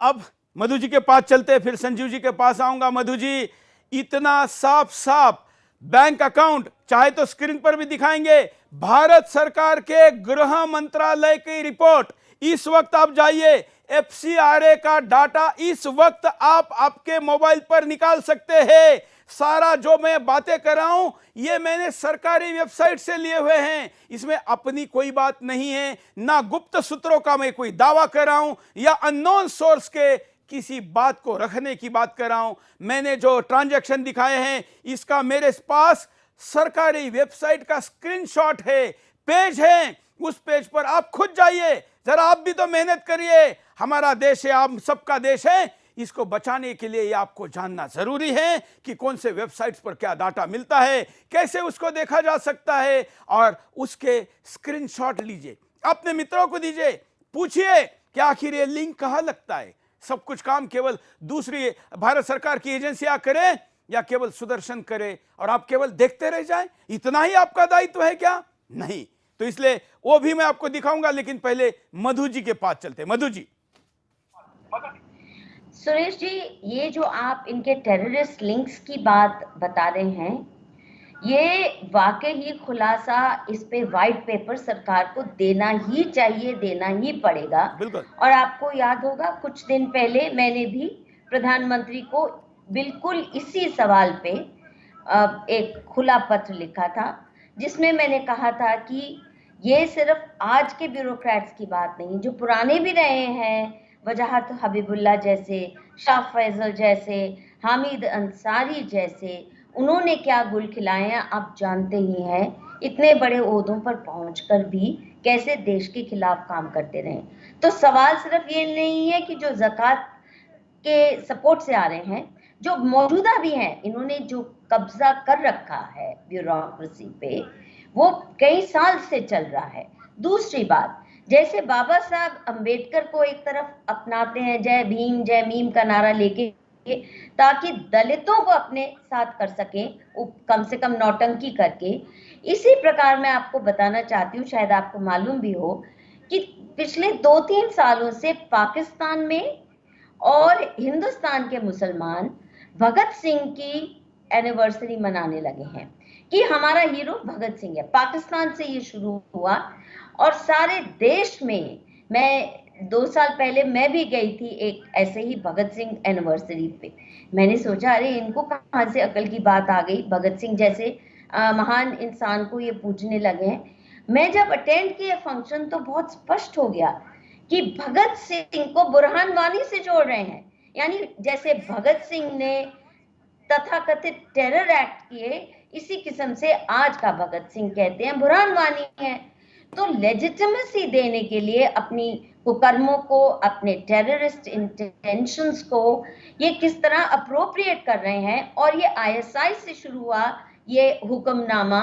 अब मधु जी के पास चलते, फिर संजीव जी के पास आऊंगा। मधु जी, इतना साफ साफ बैंक अकाउंट, चाहे तो स्क्रीन पर भी दिखाएंगे, भारत सरकार के गृह मंत्रालय की रिपोर्ट, इस वक्त आप जाइए, FCRA का डाटा इस वक्त आप आपके मोबाइल पर निकाल सकते हैं। सारा जो मैं बातें कर रहा हूं ये मैंने सरकारी वेबसाइट से लिए हुए हैं, इसमें अपनी कोई बात नहीं है, ना गुप्त सूत्रों का मैं कोई दावा कर रहा हूं या अननोन सोर्स के किसी बात को रखने की बात कर रहा हूं। मैंने जो ट्रांजैक्शन दिखाए हैं इसका मेरे पास सरकारी वेबसाइट का स्क्रीनशॉट है, पेज है, उस पेज पर आप खुद जाइए, जरा आप भी तो मेहनत करिए। हमारा देश है, आप सबका देश है, इसको बचाने के लिए ये आपको जानना जरूरी है कि कौन से वेबसाइट्स पर क्या डाटा मिलता है, कैसे उसको देखा जा सकता है, और उसके स्क्रीनशॉट लीजिए, अपने मित्रों को दीजिए, पूछिए कि आखिर ये लिंक कहां लगता है। सब कुछ काम केवल दूसरी भारत सरकार की एजेंसियां करें या केवल सुदर्शन करे और आप केवल देखते रह जाएं, इतना ही आपका दायित्व है क्या? नहीं। तो इसलिए वो भी मैं आपको दिखाऊंगा, लेकिन पहले मधु जी के पास चलते। मधु जी। सुरेश जी, ये जो आप इनके टेररिस्ट लिंक्स की बात बता रहे हैं, ये वाकई ही खुलासा, इस पे वाइट पेपर सरकार को देना ही चाहिए, देना ही पड़ेगा। बिल्कुल। और आपको याद होगा कुछ दिन पहले मैंने भी प्रधानमंत्री को बिल्कुल इसी सवाल पे एक खुला पत्र लिखा था, जिसमें मैंने कहा था कि ये सिर्फ आज के ब्यूरोक्रेट्स की बात नहीं, जो पुराने भी रहे हैं, वजाहत हबीबुल्लाह जैसे, शाह फैजल जैसे, हामिद अंसारी जैसे, उन्होंने क्या गुल खिलाए हैं आप जानते ही हैं। इतने बड़े ओहदों पर पहुंचकर भी कैसे देश के खिलाफ काम करते रहे। तो सवाल सिर्फ ये नहीं है कि जो ज़कात के सपोर्ट से आ रहे हैं, जो मौजूदा भी हैं, इन्होंने जो कब्जा कर रखा है ब्यूरोक्रेसी पे, वो कई साल से चल रहा है। दूसरी बात, जैसे बाबा साहब अंबेडकर को एक तरफ अपनाते हैं, जय भीम जय मीम का नारा लेके ताकि दलितों को अपने साथ कर सकें, कम से कम नौटंकी करके। इसी प्रकार मैं आपको बताना चाहती हूँ, शायद आपको मालूम भी हो, कि पिछले 2-3 सालों से पाकिस्तान में और हिंदुस्तान के मुसलमान भगत सिंह की एनिवर्सरी मनाने लगे हैं कि हमारा हीरो भगत सिंह है। पाकिस्तान से ये शुरू हुआ और सारे देश में, मैं 2 साल पहले मैं भी गई थी एक ऐसे ही भगत सिंह एनिवर्सरी पे। मैंने सोचा अरे इनको कहाँ से अकल की बात आ गई, भगत सिंह जैसे महान इंसान को ये पूजने लगे हैं। मैं जब अटेंड किए फंक्शन तो बहुत स्पष्ट हो गया कि भगत सिंह को बुरहान वानी से जोड़ रहे हैं। यानी जैसे भगत सिंह ने तथाकथित टेरर एक्ट किए, इसी किस्म से आज का भगत सिंह कहते हैं बुरहान वानी है। तो लेजिटिमेसी देने के लिए अपनी कुकर्मों को, अपने टेररिस्ट इंटेंशंस को ये किस तरह अप्रोप्रिएट कर रहे हैं। और ये ISI से शुरू हुआ ये हुक्मनामा,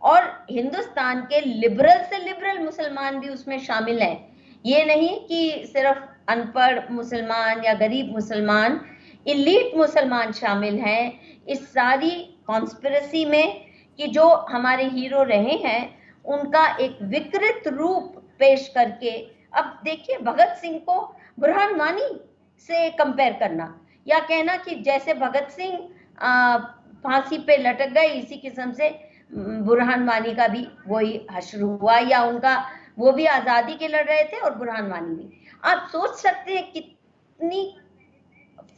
और हिंदुस्तान के लिबरल से लिबरल मुसलमान भी उसमें शामिल हैं। ये नहीं कि सिर्फ अनपढ़ मुसलमान या गरीब मुसलमान, इलीट मुसलमान शामिल हैं इस सारी कॉन्स्पिरेसी में, कि जो हमारे हीरो रहे हैं उनका एक विकृत रूप पेश करके। अब देखिए, भगत सिंह को बुरहान वानी से कंपेयर करना, या कहना कि जैसे भगत सिंह फांसी पे लटक गए, इसी किस्म से बुरहान वानी का भी वही हश्र हुआ, या उनका वो भी आजादी के लड़ रहे थे और बुरहान वानी भी। आप सोच सकते हैं कितनी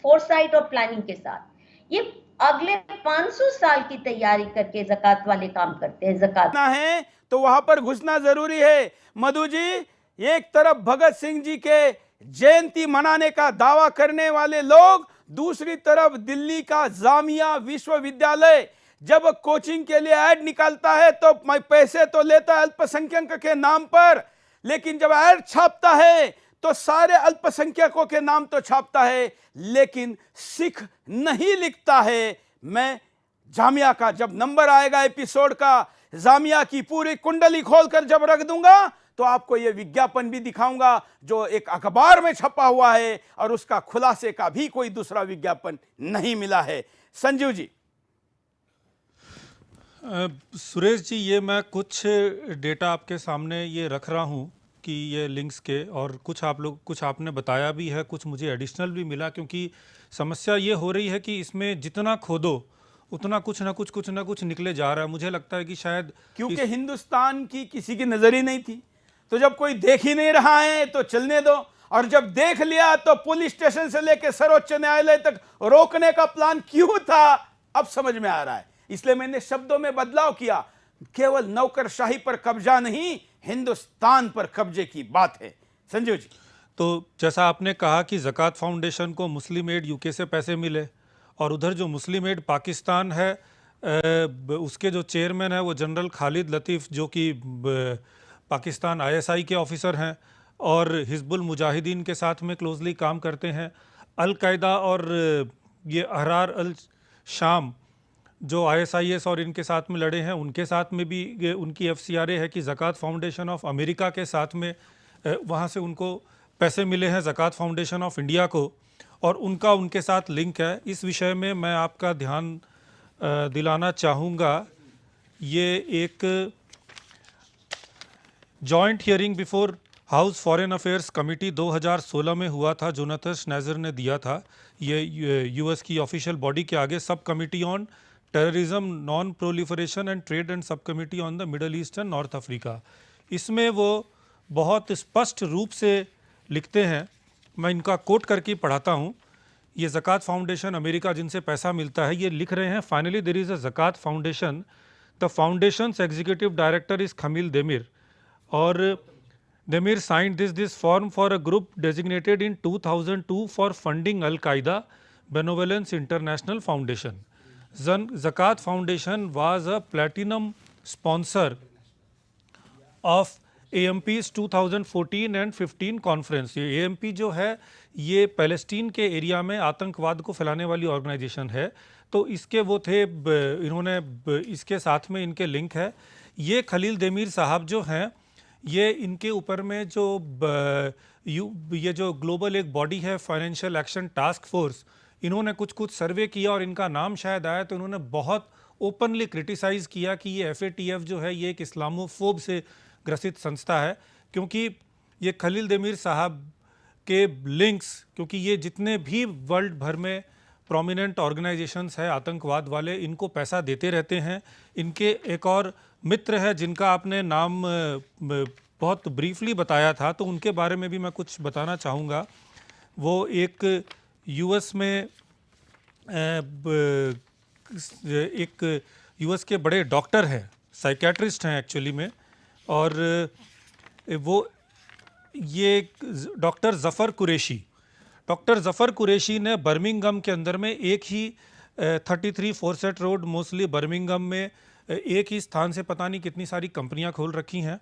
फोरसाइट और प्लानिंग के साथ ये अगले 500 साल की तैयारी करके ज़कात वाले काम करते हैं। ज़कात है तो वहां पर घुसना जरूरी है। मधु जी, एक तरफ भगत सिंह जी के जयंती मनाने का दावा करने वाले लोग, दूसरी तरफ दिल्ली का जामिया विश्वविद्यालय जब कोचिंग के लिए ऐड निकालता है तो पैसे तो लेता है अल्पसंख्यक के नाम पर, लेकिन जब ऐड छापता है तो सारे अल्पसंख्यकों के नाम तो छापता है, लेकिन सिख नहीं लिखता है। मैं जामिया का जब नंबर आएगा एपिसोड का, जामिया की पूरी कुंडली खोलकर जब रख दूंगा तो आपको यह विज्ञापन भी दिखाऊंगा जो एक अखबार में छपा हुआ है, और उसका खुलासे का भी कोई दूसरा विज्ञापन नहीं मिला है। संजीव जी। सुरेश जी, ये मैं कुछ डेटा आपके सामने ये रख रहा हूँ कि ये लिंक्स के, और कुछ आपने बताया भी है, कुछ मुझे एडिशनल भी मिला, क्योंकि समस्या ये हो रही है कि इसमें जितना खोदो उतना कुछ ना कुछ निकले जा रहा है। मुझे लगता है कि शायद क्योंकि हिंदुस्तान की किसी की नजर ही नहीं थी, तो जब कोई देख ही नहीं रहा है तो चलने दो, और जब देख लिया तो पुलिस स्टेशन से लेकर सर्वोच्च न्यायालय तक रोकने का प्लान क्यों था, अब समझ में आ रहा है। इसलिए मैंने शब्दों में बदलाव किया। केवल नौकरशाही पर कब्जा नहीं, हिंदुस्तान पर कब्जे की बात है। संजीव जी। तो जैसा आपने कहा कि ज़कात फाउंडेशन को मुस्लिम एड यूके से पैसे मिले, और उधर जो मुस्लिम एड पाकिस्तान है उसके जो चेयरमैन है वो जनरल खालिद लतीफ़, जो कि पाकिस्तान ISI के ऑफिसर हैं और हिजबुल मुजाहिदीन के साथ में क्लोजली काम करते हैं। अल-कायदा और ये अहरार अल शाम जो ISIS और इनके साथ में लड़े हैं, उनके साथ में भी उनकी FCRA है कि ज़कात फाउंडेशन ऑफ अमेरिका के साथ में वहाँ से उनको पैसे मिले हैं ज़कात फाउंडेशन ऑफ इंडिया को, और उनका उनके साथ लिंक है। इस विषय में मैं आपका ध्यान दिलाना चाहूँगा। ये एक joint hearing before house foreign affairs committee 2016 में हुआ था, जोनाथन स्नेजर ने दिया था। ये US की ऑफिशियल बॉडी के आगे sub committee on terrorism, non proliferation and trade and sub committee on the middle east and north Africa. इसमें वो बहुत स्पष्ट रूप से लिखते हैं, मैं इनका कोट करके पढ़ाता हूँ। ये ज़कात फाउंडेशन अमेरिका जिनसे पैसा मिलता है, ये लिख रहे हैं, finally there is a Zakat Foundation, the foundation's executive director is Khalil Demir, और Demir signed this form for a group designated in 2002 for funding al-Qaeda Benevolence International Foundation. Zakat Foundation was a platinum sponsor of AMP's 2014 and 15 conference. ये AMP जो है ये Palestine के area में आतंकवाद को फैलाने वाली ऑर्गेनाइजेशन है, तो इसके वो थे, इन्होंने इसके साथ में इनके लिंक है। ये खलील देमीर साहब जो हैं, ये इनके ऊपर में जो ये जो ग्लोबल एक बॉडी है फाइनेंशियल एक्शन टास्क फोर्स, इन्होंने कुछ कुछ सर्वे किया और इनका नाम शायद आया तो इन्होंने बहुत ओपनली क्रिटिसाइज़ किया कि ये FATF जो है ये एक इस्लामोफोब से ग्रसित संस्था है, क्योंकि ये खलील देमीर साहब के लिंक्स, क्योंकि ये जितने भी वर्ल्ड भर में प्रोमिनेंट ऑर्गेनाइजेशंस है आतंकवाद वाले, इनको पैसा देते रहते हैं। इनके एक और मित्र है जिनका आपने नाम बहुत ब्रीफली बताया था, तो उनके बारे में भी मैं कुछ बताना चाहूँगा। वो एक यूएस के बड़े डॉक्टर हैं, साइकेट्रिस्ट हैं एक्चुअली में, और वो ये डॉक्टर ज़फ़र कुरैशी ने बर्मिंघम के अंदर में एक ही 33 फॉरसेट रोड मोस्टली बर्मिंघम में एक ही स्थान से पता नहीं कितनी सारी कंपनियां खोल रखी हैं,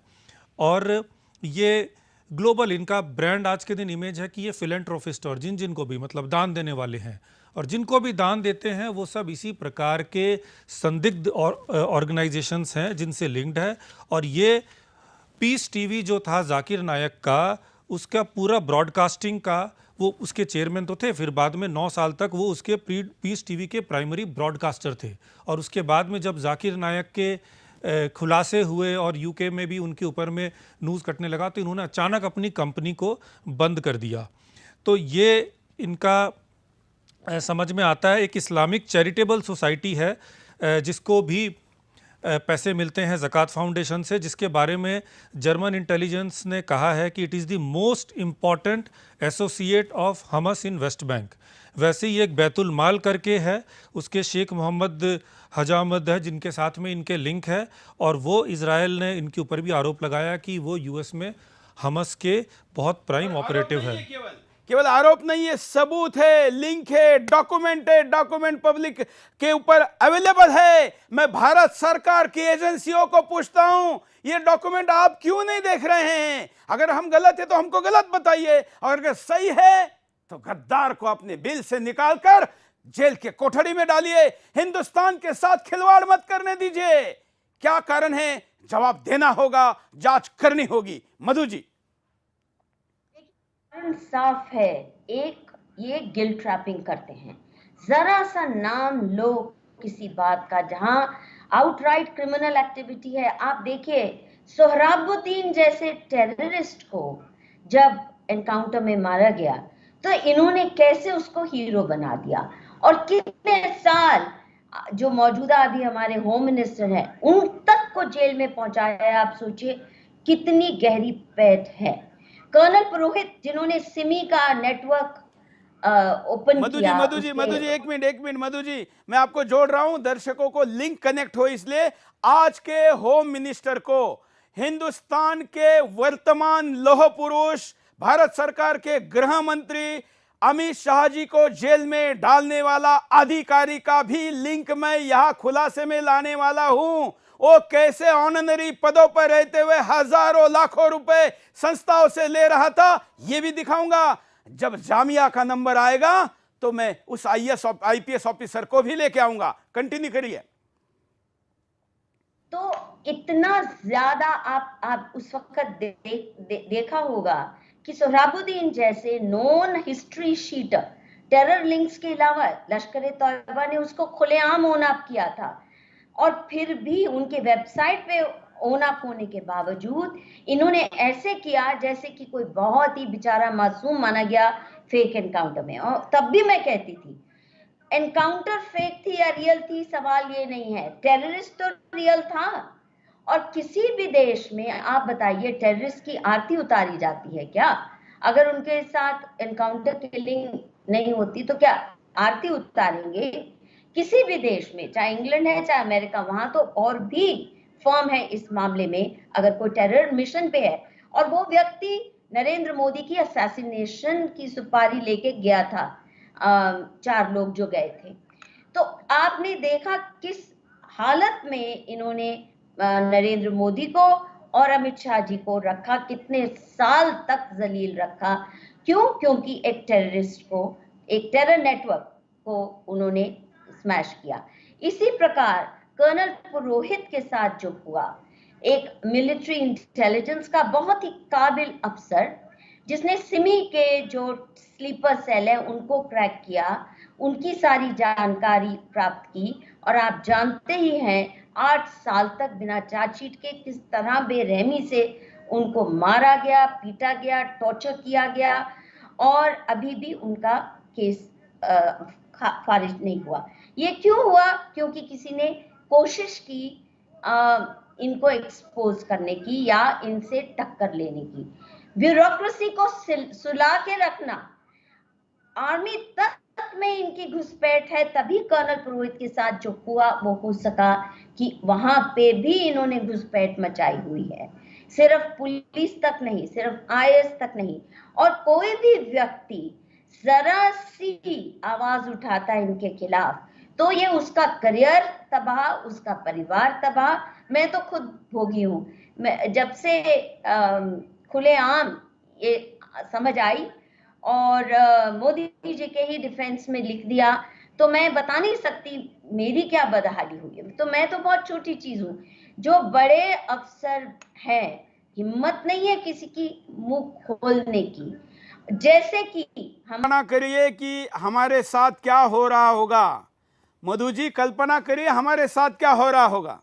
और ये ग्लोबल इनका ब्रांड आज के दिन इमेज है कि ये फिलेंट्रोफिस्ट, और जिनको भी मतलब दान देने वाले हैं, और जिनको भी दान देते हैं वो सब इसी प्रकार के संदिग्ध और ऑर्गेनाइजेशंस हैं जिनसे लिंक्ड है। और ये पीस टीवी जो था जाकिर नायक का, उसका पूरा ब्रॉडकास्टिंग का वो उसके चेयरमैन तो थे, फिर बाद में 9 साल तक वो उसके पीस टीवी के प्राइमरी ब्रॉडकास्टर थे। और उसके बाद में जब जाकिर नायक के खुलासे हुए और यूके में भी उनके ऊपर में न्यूज़ कटने लगा, तो इन्होंने अचानक अपनी कंपनी को बंद कर दिया। तो ये इनका समझ में आता है। एक इस्लामिक चैरिटेबल सोसाइटी है जिसको भी पैसे मिलते हैं ज़कात फाउंडेशन से, जिसके बारे में जर्मन इंटेलिजेंस ने कहा है कि it is the most important associate of Hamas in West Bank. वैसे ही एक बैतुल माल करके है, उसके शेख मोहम्मद हजामद है जिनके साथ में इनके लिंक है, और वो इजराइल ने इनके ऊपर भी आरोप लगाया कि वो यूएस में हमस के बहुत प्राइम ऑपरेटिव है। केवल आरोप नहीं है, सबूत है, लिंक है, डॉक्यूमेंट है, डॉक्यूमेंट पब्लिक के ऊपर अवेलेबल है। मैं भारत सरकार की एजेंसियों को पूछता हूं, ये डॉक्यूमेंट आप क्यों नहीं देख रहे हैं? अगर हम गलत है तो हमको गलत बताइए, और अगर सही है तो गद्दार को अपने बिल से निकालकर जेल के कोठरी में डालिए। हिंदुस्तान के साथ खिलवाड़ मत करने दीजिए। क्या कारण है, जवाब देना होगा, जांच करनी होगी। मधु जी, साफ है, एक ये गिल्ट ट्रैपिंग करते हैं। जरा सा नाम लो किसी बात का जहां आउटराइट क्रिमिनल एक्टिविटी है। आप देखिए, सोहराबुद्दीन जैसे टेररिस्ट को जब एनकाउंटर में मारा गया तो इन्होंने कैसे उसको हीरो बना दिया, और कितने साल जो मौजूदा अभी हमारे होम मिनिस्टर हैं उन तक को जेल में पहुंचाया। आप सोचिए कितनी गहरी पैठ है। कर्नल पुरोहित जिन्होंने सिमी का नेटवर्क ओपन किया। मधु जी एक मिनट मधु जी, मैं आपको जोड़ रहा हूं, दर्शकों को लिंक कनेक्ट हो इसलिए। आज के होम मिनिस्टर को हिंदुस्तान के वर्तमान लौह पुरुष, भारत सरकार के गृह मंत्री अमित शाह जी को जेल में डालने वाला अधिकारी का भी लिंक मैं यहां खुलासे में लाने वाला हूं। वो कैसे ऑनररी पदों पर रहते हुए हजारों लाखों रुपए संस्थाओं से ले रहा था, ये भी दिखाऊंगा। जब जामिया का नंबर आएगा तो मैं उस IPS ऑफिसर को भी लेके आऊंगा। कंटिन्यू करिए। तो इतना ज्यादा आप उस वक्त देखा होगा कि सोहराबुद्दीन जैसे non history sheeter, terror links के अलावा लश्कर ए तौयबा ने उसको खुलेआम ओन अप किया था, और फिर भी उनके वेबसाइट पे ओन अप होने के बावजूद इन्होंने ऐसे किया जैसे कि कोई बहुत ही बेचारा मासूम माना गया फेक एनकाउंटर में। और तब भी मैं कहती थी एनकाउंटर फेक थी या रियल थी, सवाल ये नहीं है, टेररिस्ट तो रियल था। और किसी भी देश में आप बताइए टेररिस्ट की आरती उतारी जाती है क्या? अगर उनके साथ एनकाउंटर किलिंग नहीं होती तो क्या आरती उतारेंगे? किसी भी देश में, चाहे इंग्लैंड है चाहे अमेरिका, वहां तो और भी फर्म है इस मामले में। अगर कोई टेरर मिशन पे है और वो व्यक्ति नरेंद्र मोदी की असैसिनेशन की सुपारी लेके गया था, 4 लोग जो गए थे, तो आपने देखा किस हालत में इन्होंने नरेंद्र मोदी को और अमित शाह जी को रखा, कितने साल तक जलील रखा। क्यों? क्योंकि एक टेररिस्ट को, एक टेरर नेटवर्क को उन्होंने स्मैश किया। इसी प्रकार कर्नल पुरोहित के साथ जो हुआ, एक मिलिट्री इंटेलिजेंस का बहुत ही काबिल अफसर जिसने सिमी के जो स्लीपर सेल है उनको क्रैक किया, उनकी सारी जानकारी प्राप्त की। और आप जानते ही हैं 8 साल तक बिना चार्जशीट के किस तरह बेरहमी से उनको मारा गया, पीटा गया, टॉर्चर किया गया, और अभी भी उनका केस खारिज नहीं हुआ। ये क्यों हुआ? क्योंकि किसी ने कोशिश की इनको एक्सपोज करने की या इनसे टक्कर लेने की। ब्यूरोक्रेसी को सुला के रखना, आर्मी तक में इनकी घुसपैठ है, तभी कर्नल पुरोहित के साथ जो हुआ वो हो सका कि वहां पे भी इन्होंने घुसपैठ मचाई हुई है। सिर्फ पुलिस तक नहीं, सिर्फ आईएएस तक नहीं, और कोई भी व्यक्ति जरा सी आवाज उठाता है इनके खिलाफ तो ये उसका करियर तबाह, उसका परिवार तबाह। मैं तो खुद भोगी हूं। मैं जब से खुलेआम ये समझ आई और मोदी जी के ही डिफेंस में लिख दिया, तो मैं बता नहीं सकती मेरी क्या बदहाली हुई है। तो मैं तो बहुत छोटी चीज हूँ। जो बड़े अफसर हैं, हिम्मत नहीं है किसी की मुंह खोलने की। जैसे कि हम कल्पना करिए कि हमारे साथ क्या हो रहा होगा। मधु जी, कल्पना करिए हमारे साथ क्या हो रहा होगा।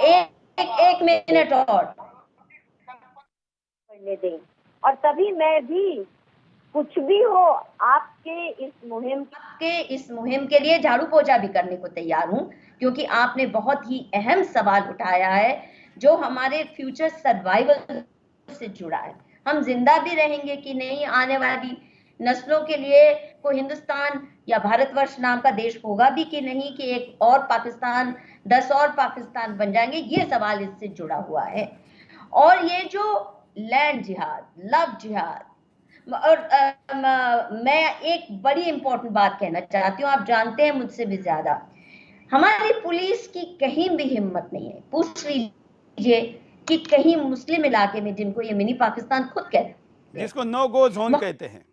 एक मिनट और करने दें, और तभी मैं भी कुछ भी हो आपके इस मुहिम के लिए झाड़ू पोछा भी करने को तैयार हूं, क्योंकि आपने बहुत ही अहम सवाल उठाया है जो हमारे फ्यूचर सर्वाइवल से जुड़ा है। हम जिंदा भी रहेंगे कि नहीं, आने वाली नस्लों के लिए कोई हिंदुस्तान या भारतवर्ष नाम का देश होगा भी कि नहीं, कि एक और पाकिस्तान, 10 और पाकिस्तान बन जाएंगे, ये सवाल इससे जुड़ा हुआ है। और ये जो लैंड जिहाद, लव जिहाद, और मैं एक बड़ी इंपॉर्टेंट बात कहना चाहती हूँ, आप जानते हैं मुझसे भी ज्यादा, हमारी पुलिस की कहीं भी हिम्मत नहीं है। पूछ लीजिए कि कहीं मुस्लिम इलाके में, जिनको ये मिनी पाकिस्तान खुद कहते हैं, जिसको नो गो जोन कहते हैं,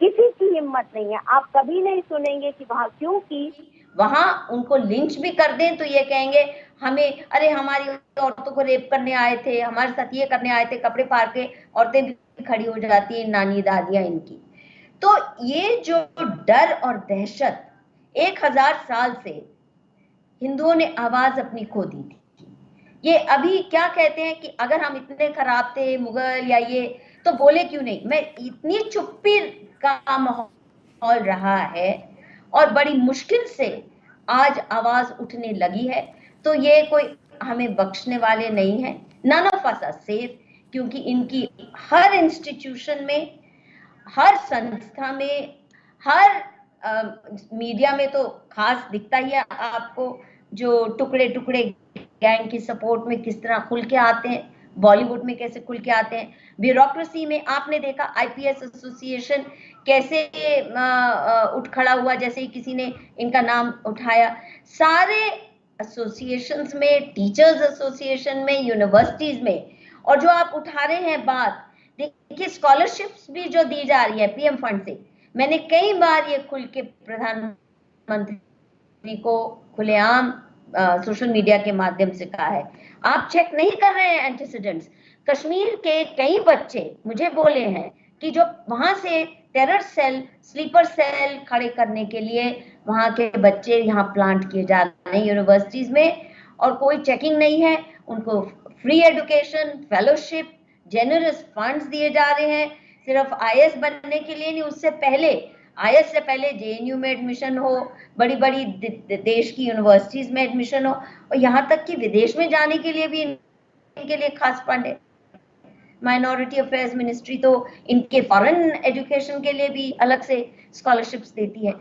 किसी की हिम्मत नहीं है। आप कभी नहीं सुनेंगे कि वहां, क्योंकि वहां उनको लिंच भी कर दें तो ये कहेंगे हमें, अरे हमारी औरतों को रेप करने आए थे, हमारे साथ ये करने आए थे, कपड़े फाड़ के औरतें भी खड़ी हो जाती हैं, नानी दादियां इनकी। तो ये जो डर और दहशत 1000 साल से हिंदुओं ने आवाज अपनी खो दी थी, ये अभी क्या कहते हैं कि अगर हम इतने खराब थे मुगल या ये, तो बोले क्यों नहीं। मैं इतनी चुप्पी का माहौल रहा है और बड़ी मुश्किल से आज आवाज उठने लगी है, तो ये कोई हमें बख्शने वाले नहीं है। None of us are safe, क्योंकि इनकी हर इंस्टीट्यूशन में, हर संस्था में, हर मीडिया में तो खास दिखता ही है आपको, जो टुकड़े टुकड़े गैंग की सपोर्ट में किस तरह खुल के आते हैं, बॉलीवुड में कैसे खुल के आते हैं, ब्यूरोक्रेसी में आपने देखा आईपीएस एसोसिएशन कैसे उठ खड़ा हुआ, जैसे ही किसी ने इनका नाम उठाया। सारे एसोसिएशंस में, टीचर्स एसोसिएशन में, यूनिवर्सिटीज में, और जो आप उठा रहे हैं बात, देखिए स्कॉलरशिप्स भी जो दी जा रही है पीएम फंड से, मैंने कई बार ये खुल के प्रधानमंत्री को खुलेआम सोशल मीडिया के माध्यम से कहा है, आप चेक नहीं कर रहे हैं एंटीसीडेंट्स। कश्मीर के कई बच्चे मुझे बोले हैं कि जो वहां से टेरर सेल, स्लीपर सेल खड़े करने के लिए वहां के बच्चे यहाँ प्लांट किए जा रहे हैं यूनिवर्सिटीज में, और कोई चेकिंग नहीं है। उनको free education, fellowship, generous funds दिए जा रहे हैं, सिर्फ आईएएस बनने के लिए नहीं, उससे पहले, आईएएस से पहले जेएनयू में एडमिशन हो, बड़ी बड़ी देश की यूनिवर्सिटीज में एडमिशन हो, और यहाँ तक कि विदेश में जाने के लिए भी इनके लिए खास फंड है। माइनॉरिटी अफेयर्स मिनिस्ट्री तो इनके फॉरेन एजुकेशन के लिए भी अलग से स्कॉलरशिप्स देती है।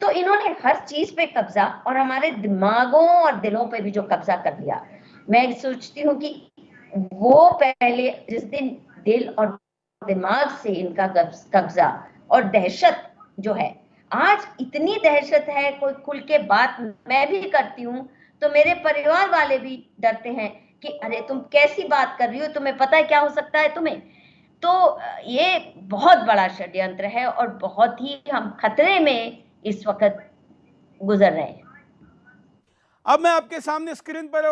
तो इन्होंने हर चीज पे कब्जा, और हमारे दिमागों और दिलों पे भी जो कब्जा कर लिया, मैं सोचती हूँ कि वो पहले जिस दिन दिल और दिमाग से इनका कब्जा और दहशत जो है, आज इतनी दहशत है, कोई खुल के बात मैं भी करती हूँ तो मेरे परिवार वाले भी डरते हैं कि अरे तुम कैसी बात कर रही हो, तुम्हें पता है क्या हो सकता है तुम्हें। तो ये बहुत बड़ा षड्यंत्र है और बहुत ही हम खतरे में इस वक्त गुजर रहे हैं। अब मैं आपके सामने स्क्रीन पर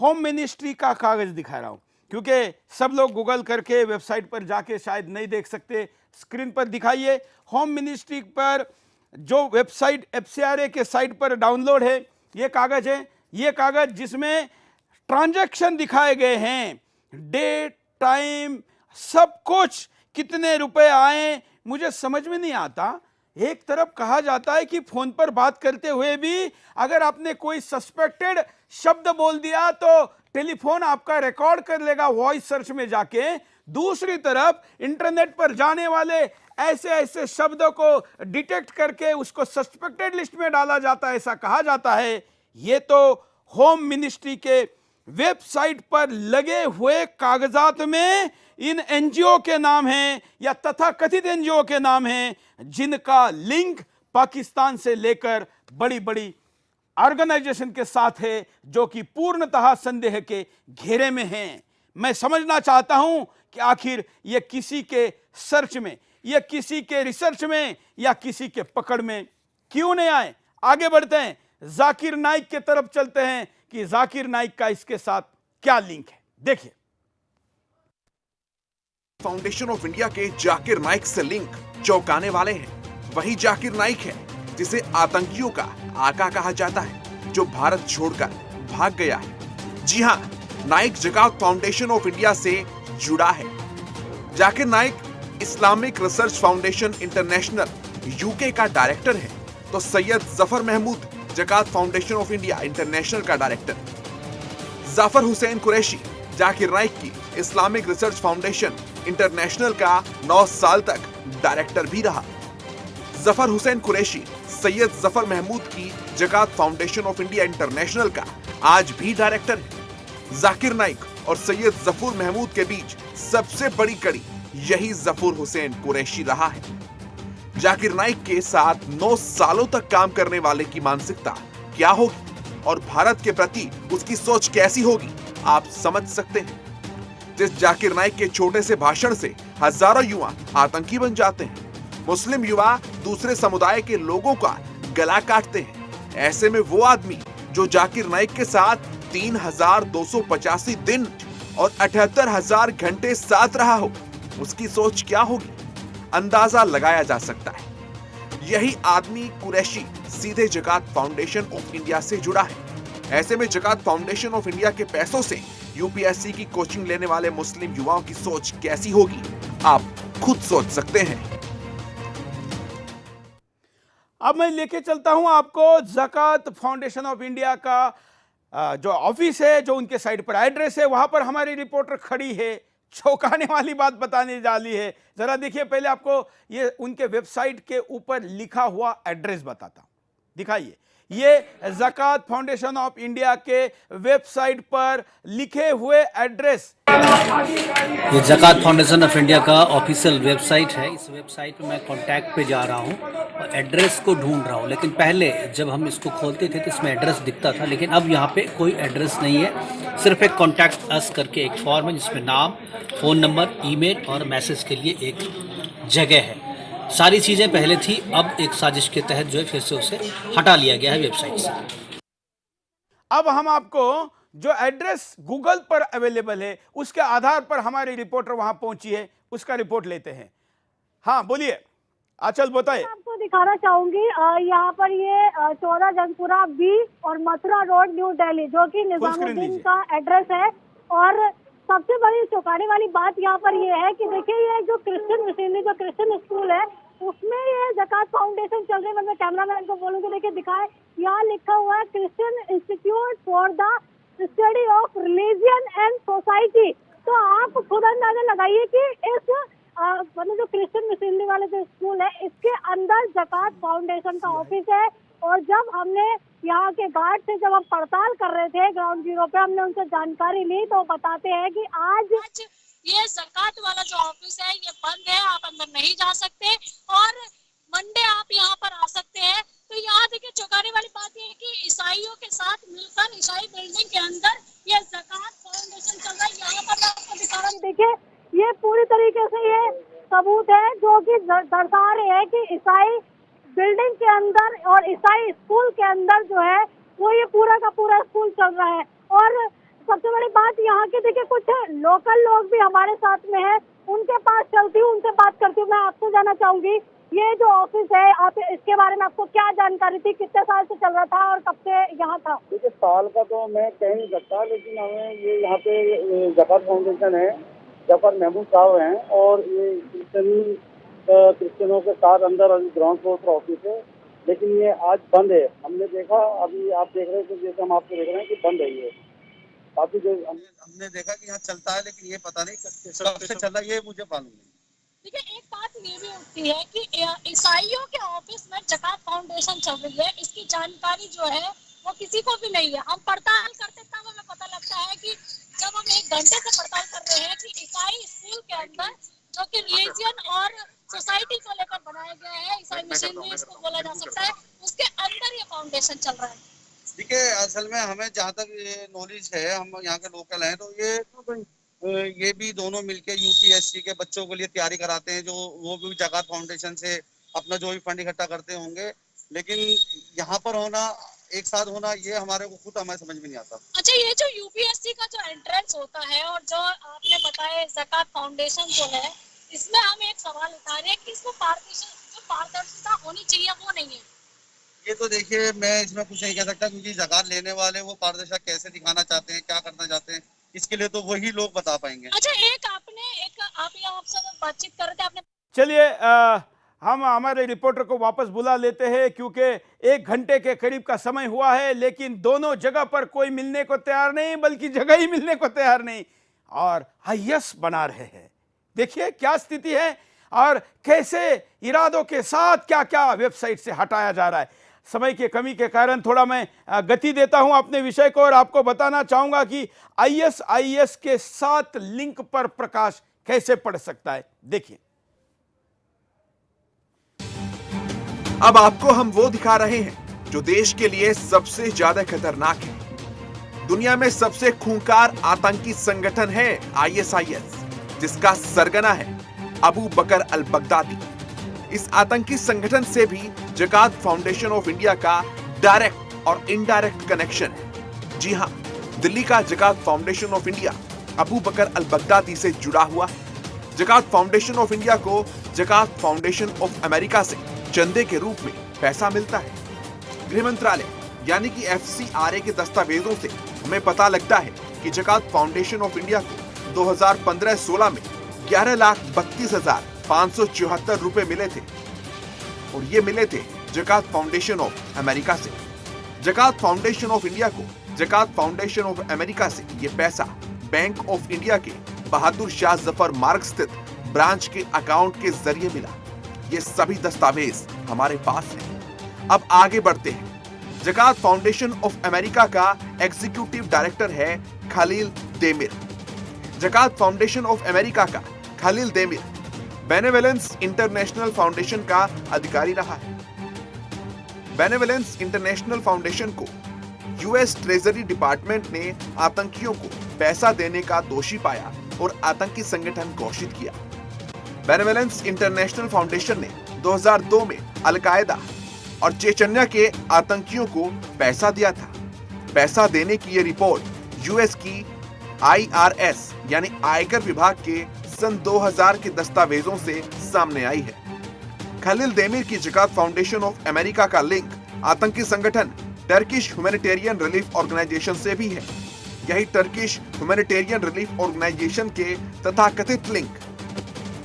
होम मिनिस्ट्री का कागज दिखा रहा हूं। क्योंकि सब लोग गूगल करके वेबसाइट पर जाके शायद नहीं देख सकते, स्क्रीन पर दिखाइए। होम मिनिस्ट्री पर जो वेबसाइट FCRA के साइट पर डाउनलोड है ये कागज है, ये कागज जिसमें ट्रांजैक्शन दिखाए गए हैं, डेट, टाइम, सब कुछ, कितने रुपए आए। मुझे समझ में नहीं आता, एक तरफ कहा जाता है कि फोन पर बात करते हुए भी अगर आपने कोई सस्पेक्टेड शब्द बोल दिया तो टेलीफोन आपका रिकॉर्ड कर लेगा वॉइस सर्च में जाके, दूसरी तरफ इंटरनेट पर जाने वाले ऐसे ऐसे शब्दों को डिटेक्ट करके उसको सस्पेक्टेड लिस्ट में डाला जाता है, ऐसा कहा जाता है। ये तो होम मिनिस्ट्री के वेबसाइट पर लगे हुए कागजात में इन एनजीओ के नाम हैं या तथाकथित एनजीओ के नाम हैं जिनका लिंक पाकिस्तान से लेकर बड़ी बड़ी ऑर्गेनाइजेशन के साथ है जो कि पूर्णतः संदेह के घेरे में हैं। मैं समझना चाहता हूं कि आखिर ये किसी के सर्च में, ये किसी के रिसर्च में या किसी के पकड़ में क्यों नहीं आए। आगे बढ़ते हैं, जाकिर नाइक के तरफ चलते हैं कि जाकिर नाइक का इसके साथ क्या लिंक है। देखिए, फाउंडेशन ऑफ इंडिया के जाकिर नाइक से लिंक चौंकाने वाले हैं। वही जाकिर नाइक है जिसे आतंकियों का आका कहा जाता है, जो भारत छोड़कर भाग गया है। जी हां, नाइक जकात फाउंडेशन ऑफ इंडिया से जुड़ा है। Zakir Naik Islamic research foundation international UK का डायरेक्टर है, तो सैयद जफर महमूद जकात फाउंडेशन ऑफ इंडिया इंटरनेशनल का डायरेक्टर। जाफर हुसैन कुरैशी जाकिर नाइक की इस्लामिक रिसर्च फाउंडेशन इंटरनेशनल का 9 साल तक डायरेक्टर भी रहा। जफर हुसैन कुरैशी सैयद जफर महमूद की जकात फाउंडेशन ऑफ इंडिया इंटरनेशनल का आज भी डायरेक्टर है। जाकिर नाइक और सैयद जफर महमूद के बीच सबसे बड़ी कड़ी यही जफर हुसैन कुरैशी रहा है। जाकिर नाइक के साथ 9 सालों तक काम करने वाले की मानसिकता क्या होगी और भारत के प्रति उसकी सोच कैसी होगी, आप समझ सकते हैं। जिस जाकिर नाइक के छोटे से भाषण से हजारों युवा आतंकी बन जाते हैं। मुस्लिम युवा दूसरे समुदाय के लोगों का गला काटते हैं। ऐसे में वो आदमी जो जाकिर नाइक के साथ 3285 दिन और 78,000 घंटे साथ रहा हो, उसकी सोच क्या होगी, अंदाजा लगाया जा सकता है। यही आदमी कुरैशी सीधे जकात फाउंडेशन ऑफ इंडिया से जुड़ा है। ऐसे में जकात फाउंडेशन ऑफ इंडिया के पैसों से यूपीएससी की कोचिंग लेने वाले मुस्लिम युवाओं की सोच कैसी होगी, आप खुद सोच सकते हैं। अब मैं लेके चलता हूं आपको जकात फाउंडेशन ऑफ इंडिया का जो ऑफिस है, जो उनके साइट पर एड्रेस है, वहां पर हमारी रिपोर्टर खड़ी है, चौंकाने वाली बात बताने वाली है। जरा देखिए, पहले आपको ये उनके वेबसाइट के ऊपर लिखा हुआ एड्रेस बताता हूं, दिखाइए। ये जकात फाउंडेशन ऑफ इंडिया के वेबसाइट पर लिखे हुए एड्रेस, ये जकात फाउंडेशन ऑफ इंडिया का ऑफिशियल वेबसाइट है। इस वेबसाइट पे मैं कांटेक्ट पे जा रहा हूँ और एड्रेस को ढूंढ रहा हूँ। लेकिन पहले जब हम इसको खोलते थे तो इसमें एड्रेस दिखता था, लेकिन अब यहाँ पे कोई एड्रेस नहीं है। सिर्फ एक कॉन्टैक्ट अस करके एक फॉर्म है जिसमें नाम, फ़ोन नंबर, ईमेल और मैसेज के लिए एक जगह है। सारी चीज़ें पहले थी, अब एक साजिश के तहत जो है फिर से उसे हटा लिया गया है वेबसाइट से। अब हम आपको जो एड्रेस गूगल पर अवेलेबल है उसके आधार पर हमारी रिपोर्टर वहां पहुंची है, उसका रिपोर्ट लेते हैं। हाँ बोलिए आंचल, बताइए। आपको दिखाना चाहूंगी यहाँ पर ये 14 जनपुरा बी और मथुरा रोड, न्यू दिल्ली, जो कि निजामुद्दीन का एड्रेस है। और सबसे बड़ी चौंकाने वाली बात यहाँ पर ये है कि देखिए, ये जो क्रिश्चियन मिशनरी, जो क्रिश्चियन स्कूल है, उसमें ये जकात फाउंडेशन चल रही है। मैं कैमरामैन को बोलूंगी, देखिए दिखाए, यहाँ लिखा हुआ है Christian institute for the study of religion and society. तो आप खुद अंदाजा लगाइए कि इस मतलब जो क्रिश्चियन मिशनरी वाले जो स्कूल है, इसके अंदर जकात फाउंडेशन का ऑफिस है। और जब हमने यहाँ के गार्ड से जब हम पड़ताल कर रहे थे ग्राउंड जीरो पे, हमने उनसे जानकारी ली तो बताते हैं कि आज ये जकात वाला जो ऑफिस है ये बंद है, आप अंदर नहीं जा सकते और मंडे आप यहाँ पर आ सकते हैं। तो यहाँ देखिए, चौंकाने वाली बात ये है कि ईसाइयों के साथ मिलकर ईसाई बिल्डिंग के अंदर ये जकात फाउंडेशन चल रहा है। यहाँ पर मैं आपको दिखा रहा हूँ, देखिए ये पूरी तरीके से ये सबूत है जो कि दर्शा रहे हैं कि ईसाई बिल्डिंग के अंदर और ईसाई स्कूल के अंदर जो है वो ये पूरा का पूरा स्कूल चल रहा है। और सबसे बड़ी बात यहाँ की देखिए, कुछ लोकल लोग भी हमारे साथ में है, उनके पास चलती हूँ, उनसे बात करती हूँ। मैं आपसे जानना चाहूंगी, ये जो ऑफिस है, आप इसके बारे में आपको क्या जानकारी थी, कितने साल से चल रहा था और कब से यहाँ था? देखिए, साल का तो मैं कह नहीं सकता, लेकिन हमें ये यहाँ पे जकात फाउंडेशन है, जफर महमूद साहब हैं, और ये क्रिश्चियनों के साथ अंदर ग्राउंड फ्लोर पर ऑफिस है, लेकिन ये आज बंद है। हमने देखा, अभी आप देख रहे थे, जैसे हम आपको देख रहे हैं कि बंद है ये। काफी देर हमने देखा कि यहाँ चलता है, लेकिन ये पता नहीं कब से चल रहा है, ये मुझे मालूम नहीं। देखिए, एक बात ये भी उठती है कि ईसाइयों के ऑफिस में जकात फाउंडेशन चल रही है, इसकी जानकारी जो है वो किसी को भी नहीं है। हम पड़ताल करते तब हमें पता लगता है कि जब हम 1 घंटे से पड़ताल कर रहे हैं कि ईसाई स्कूल के अंदर, जो कि रिलीजन और सोसाइटी को लेकर बनाया गया है, ईसाई मिशन भी इसको बोला जा सकता है, उसके अंदर ये फाउंडेशन चल रहा है। देखिए, असल में हमें जहाँ तक ये नॉलेज है, हम यहाँ के लोकल हैं, तो ये भी दोनों मिलके यूपीएससी के बच्चों के लिए तैयारी कराते हैं, जो वो भी जकात फाउंडेशन से अपना जो भी फंड इकट्ठा करते होंगे। लेकिन यहाँ पर होना, एक साथ होना, ये हमारे को खुद हमें समझ में नहीं आता। अच्छा, ये जो यूपीएससी का जो एंट्रेंस होता है और जो आपने बताया जकात फाउंडेशन जो है, इसमें हम एक सवाल उठा रहे हैं कि इसको पारदर्शिता होनी चाहिए, वो नहीं है। ये तो देखिए, मैं इसमें कुछ नहीं कह सकता, क्योंकि जकात लेने वाले वो पारदर्शिता कैसे दिखाना चाहते हैं, क्या करना चाहते हैं, इसके लिए तो वही लोग बता पाएंगे। अच्छा, आप आपसे बातचीत कर रहे थे, आपने। चलिए, हम हमारे रिपोर्टर को वापस बुला लेते हैं, क्योंकि 1 घंटे के करीब का समय हुआ है, लेकिन दोनों जगह पर कोई मिलने को तैयार नहीं, बल्कि जगह ही मिलने को तैयार नहीं, और हाइयस बना रहे हैं। देखिए क्या स्थिति है और कैसे इरादों के साथ क्या क्या वेबसाइट से हटाया जा रहा है। समय की कमी के कारण थोड़ा मैं गति देता हूं अपने विषय को, और आपको बताना चाहूंगा कि ISIS के साथ लिंक पर प्रकाश कैसे पड़ सकता है। देखिए, अब आपको हम वो दिखा रहे हैं जो देश के लिए सबसे ज्यादा खतरनाक है। दुनिया में सबसे खूंखार आतंकी संगठन है ISIS, जिसका सरगना है अबू बकर अल बगदादी। इस आतंकी संगठन से भी जकात फाउंडेशन ऑफ इंडिया का डायरेक्ट और इनडायरेक्ट कनेक्शन है। जी हां, दिल्ली का Zakat Foundation of India Abu Bakr al Baghdadi से जुड़ा हुआ है। जकात फाउंडेशन ऑफ इंडिया को जकात फाउंडेशन ऑफ अमेरिका से चंदे के रूप में पैसा मिलता है। गृह मंत्रालय यानी कि FCRA के दस्तावेजों से हमें पता लगता है कि जकात फाउंडेशन ऑफ इंडिया को 2015-16 में 11,32,574 रुपए मिले थे, और ये मिले थे जकात फाउंडेशन ऑफ अमेरिका से। जकात फाउंडेशन ऑफ इंडिया को जकात फाउंडेशन ऑफ अमेरिका से ये पैसा बैंक ऑफ इंडिया के बहादुर शाह जफर मार्ग स्थित ब्रांच के अकाउंट के जरिए मिला। ये सभी दस्तावेज हमारे पास हैं। अब आगे बढ़ते हैं। जकात फाउंडेशन ऑफ अमेरिका का एग्जीक्यूटिव डायरेक्टर है खलील देमिर। जकात फाउंडेशन ऑफ अमेरिका का खलील देमिर बेनेवोलेंस इंटरनेशनल फाउंडेशन का अधिकारी रहा है। बेनेवोलेंस इंटरनेशनल फाउंडेशन को US ट्रेजरी डिपार्टमेंट ने आतंकियों को पैसा देने का दोषी पाया और आतंकी संगठन घोषित किया। बेनेवोलेंस इंटरनेशनल फाउंडेशन ने 2002 में अल-कायदा और चेचन्या के आतंकियों को पैसा दिया था। पैसा देने की ये रिपोर्ट US की IRS यानी आयकर विभाग के सन 2000 के दस्तावेजों से सामने आई है। खलील देमिर की जकात फाउंडेशन ऑफ अमेरिका का लिंक आतंकी संगठन टर्किश ह्यूमैनिटेरियन रिलीफ ऑर्गेनाइजेशन से भी है। यही टर्किश ह्यूमैनिटेरियन रिलीफ ऑर्गेनाइजेशन के तथाकथित लिंक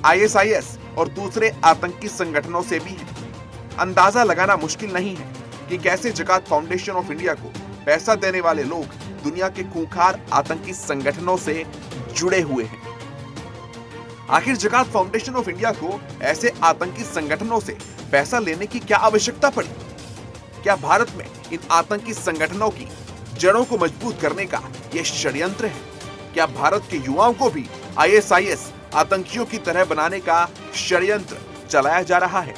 ISIS और दूसरे आतंकी संगठनों से भी है। अंदाजा लगाना मुश्किल नहीं है कि कैसे जकात फाउंडेशन ऑफ इंडिया को पैसा देने वाले लोग दुनिया के खूंखार आतंकी संगठनों से जुड़े हुए हैं। आखिर जकात फाउंडेशन ऑफ इंडिया को ऐसे आतंकी संगठनों से पैसा लेने की क्या आवश्यकता पड़ी? क्या भारत में इन आतंकी संगठनों की जड़ों को मजबूत करने का यह षड्यंत्र है? क्या भारत के युवाओं को भी ISIS आतंकियों की तरह बनाने का षड्यंत्र चलाया जा रहा है?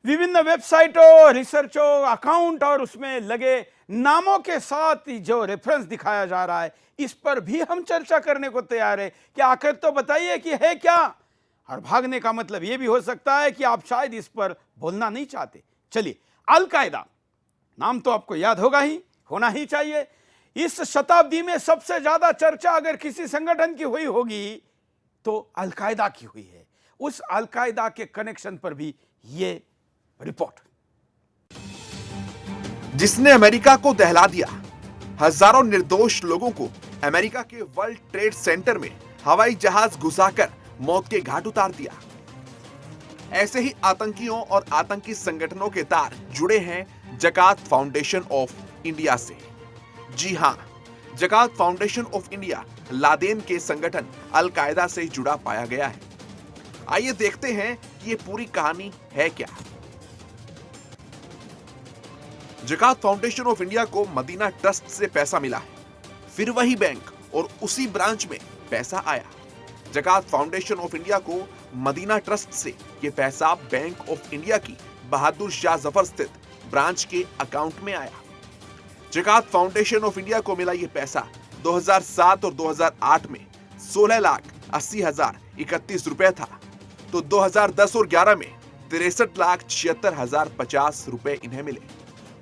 विभिन्न वेबसाइटों, रिसर्चों, अकाउंट और उसमें लगे नामों के साथ जो रेफरेंस दिखाया जा रहा है, इस पर भी हम चर्चा करने को तैयार है कि आखिर तो बताइए कि है क्या। और भागने का मतलब यह भी हो सकता है कि आप शायद इस पर बोलना नहीं चाहते। चलिए, अल-कायदा नाम तो आपको याद होगा ही, होना ही चाहिए। इस शताब्दी में सबसे ज्यादा चर्चा अगर किसी संगठन की हुई होगी तो अलकायदा की हुई है। उस अलकायदा के कनेक्शन पर भी ये रिपोर्ट। जिसने अमेरिका को दहला दिया, हजारों निर्दोष लोगों को अमेरिका के वर्ल्ड ट्रेड सेंटर में हवाई जहाज घुसाकर मौत के घाट उतार दिया। ऐसे ही आतंकियों और आतंकी संगठनों के तार जुड़े हैं जकात फाउंडेशन ऑफ इंडिया से। जी हां, जकात फाउंडेशन ऑफ इंडिया लादेन के संगठन अल कायदा से जुड़ा पाया गया है। आइए देखते हैं कि ये पूरी कहानी है क्या। जकात फाउंडेशन ऑफ इंडिया को मदीना ट्रस्ट से पैसा मिला है, फिर वही बैंक और उसी ब्रांच में पैसा आया। जकात फाउंडेशन ऑफ इंडिया को मदीना ट्रस्ट से यह पैसा बैंक ऑफ इंडिया की बहादुर शाह जफर स्थित ब्रांच के अकाउंट में आया। जकात फाउंडेशन ऑफ इंडिया को मिला यह पैसा 2007 और 2008 में 16,80,031 रुपए था, तो 2010 और 11 में 63,76,050 रुपए इन्हें मिले।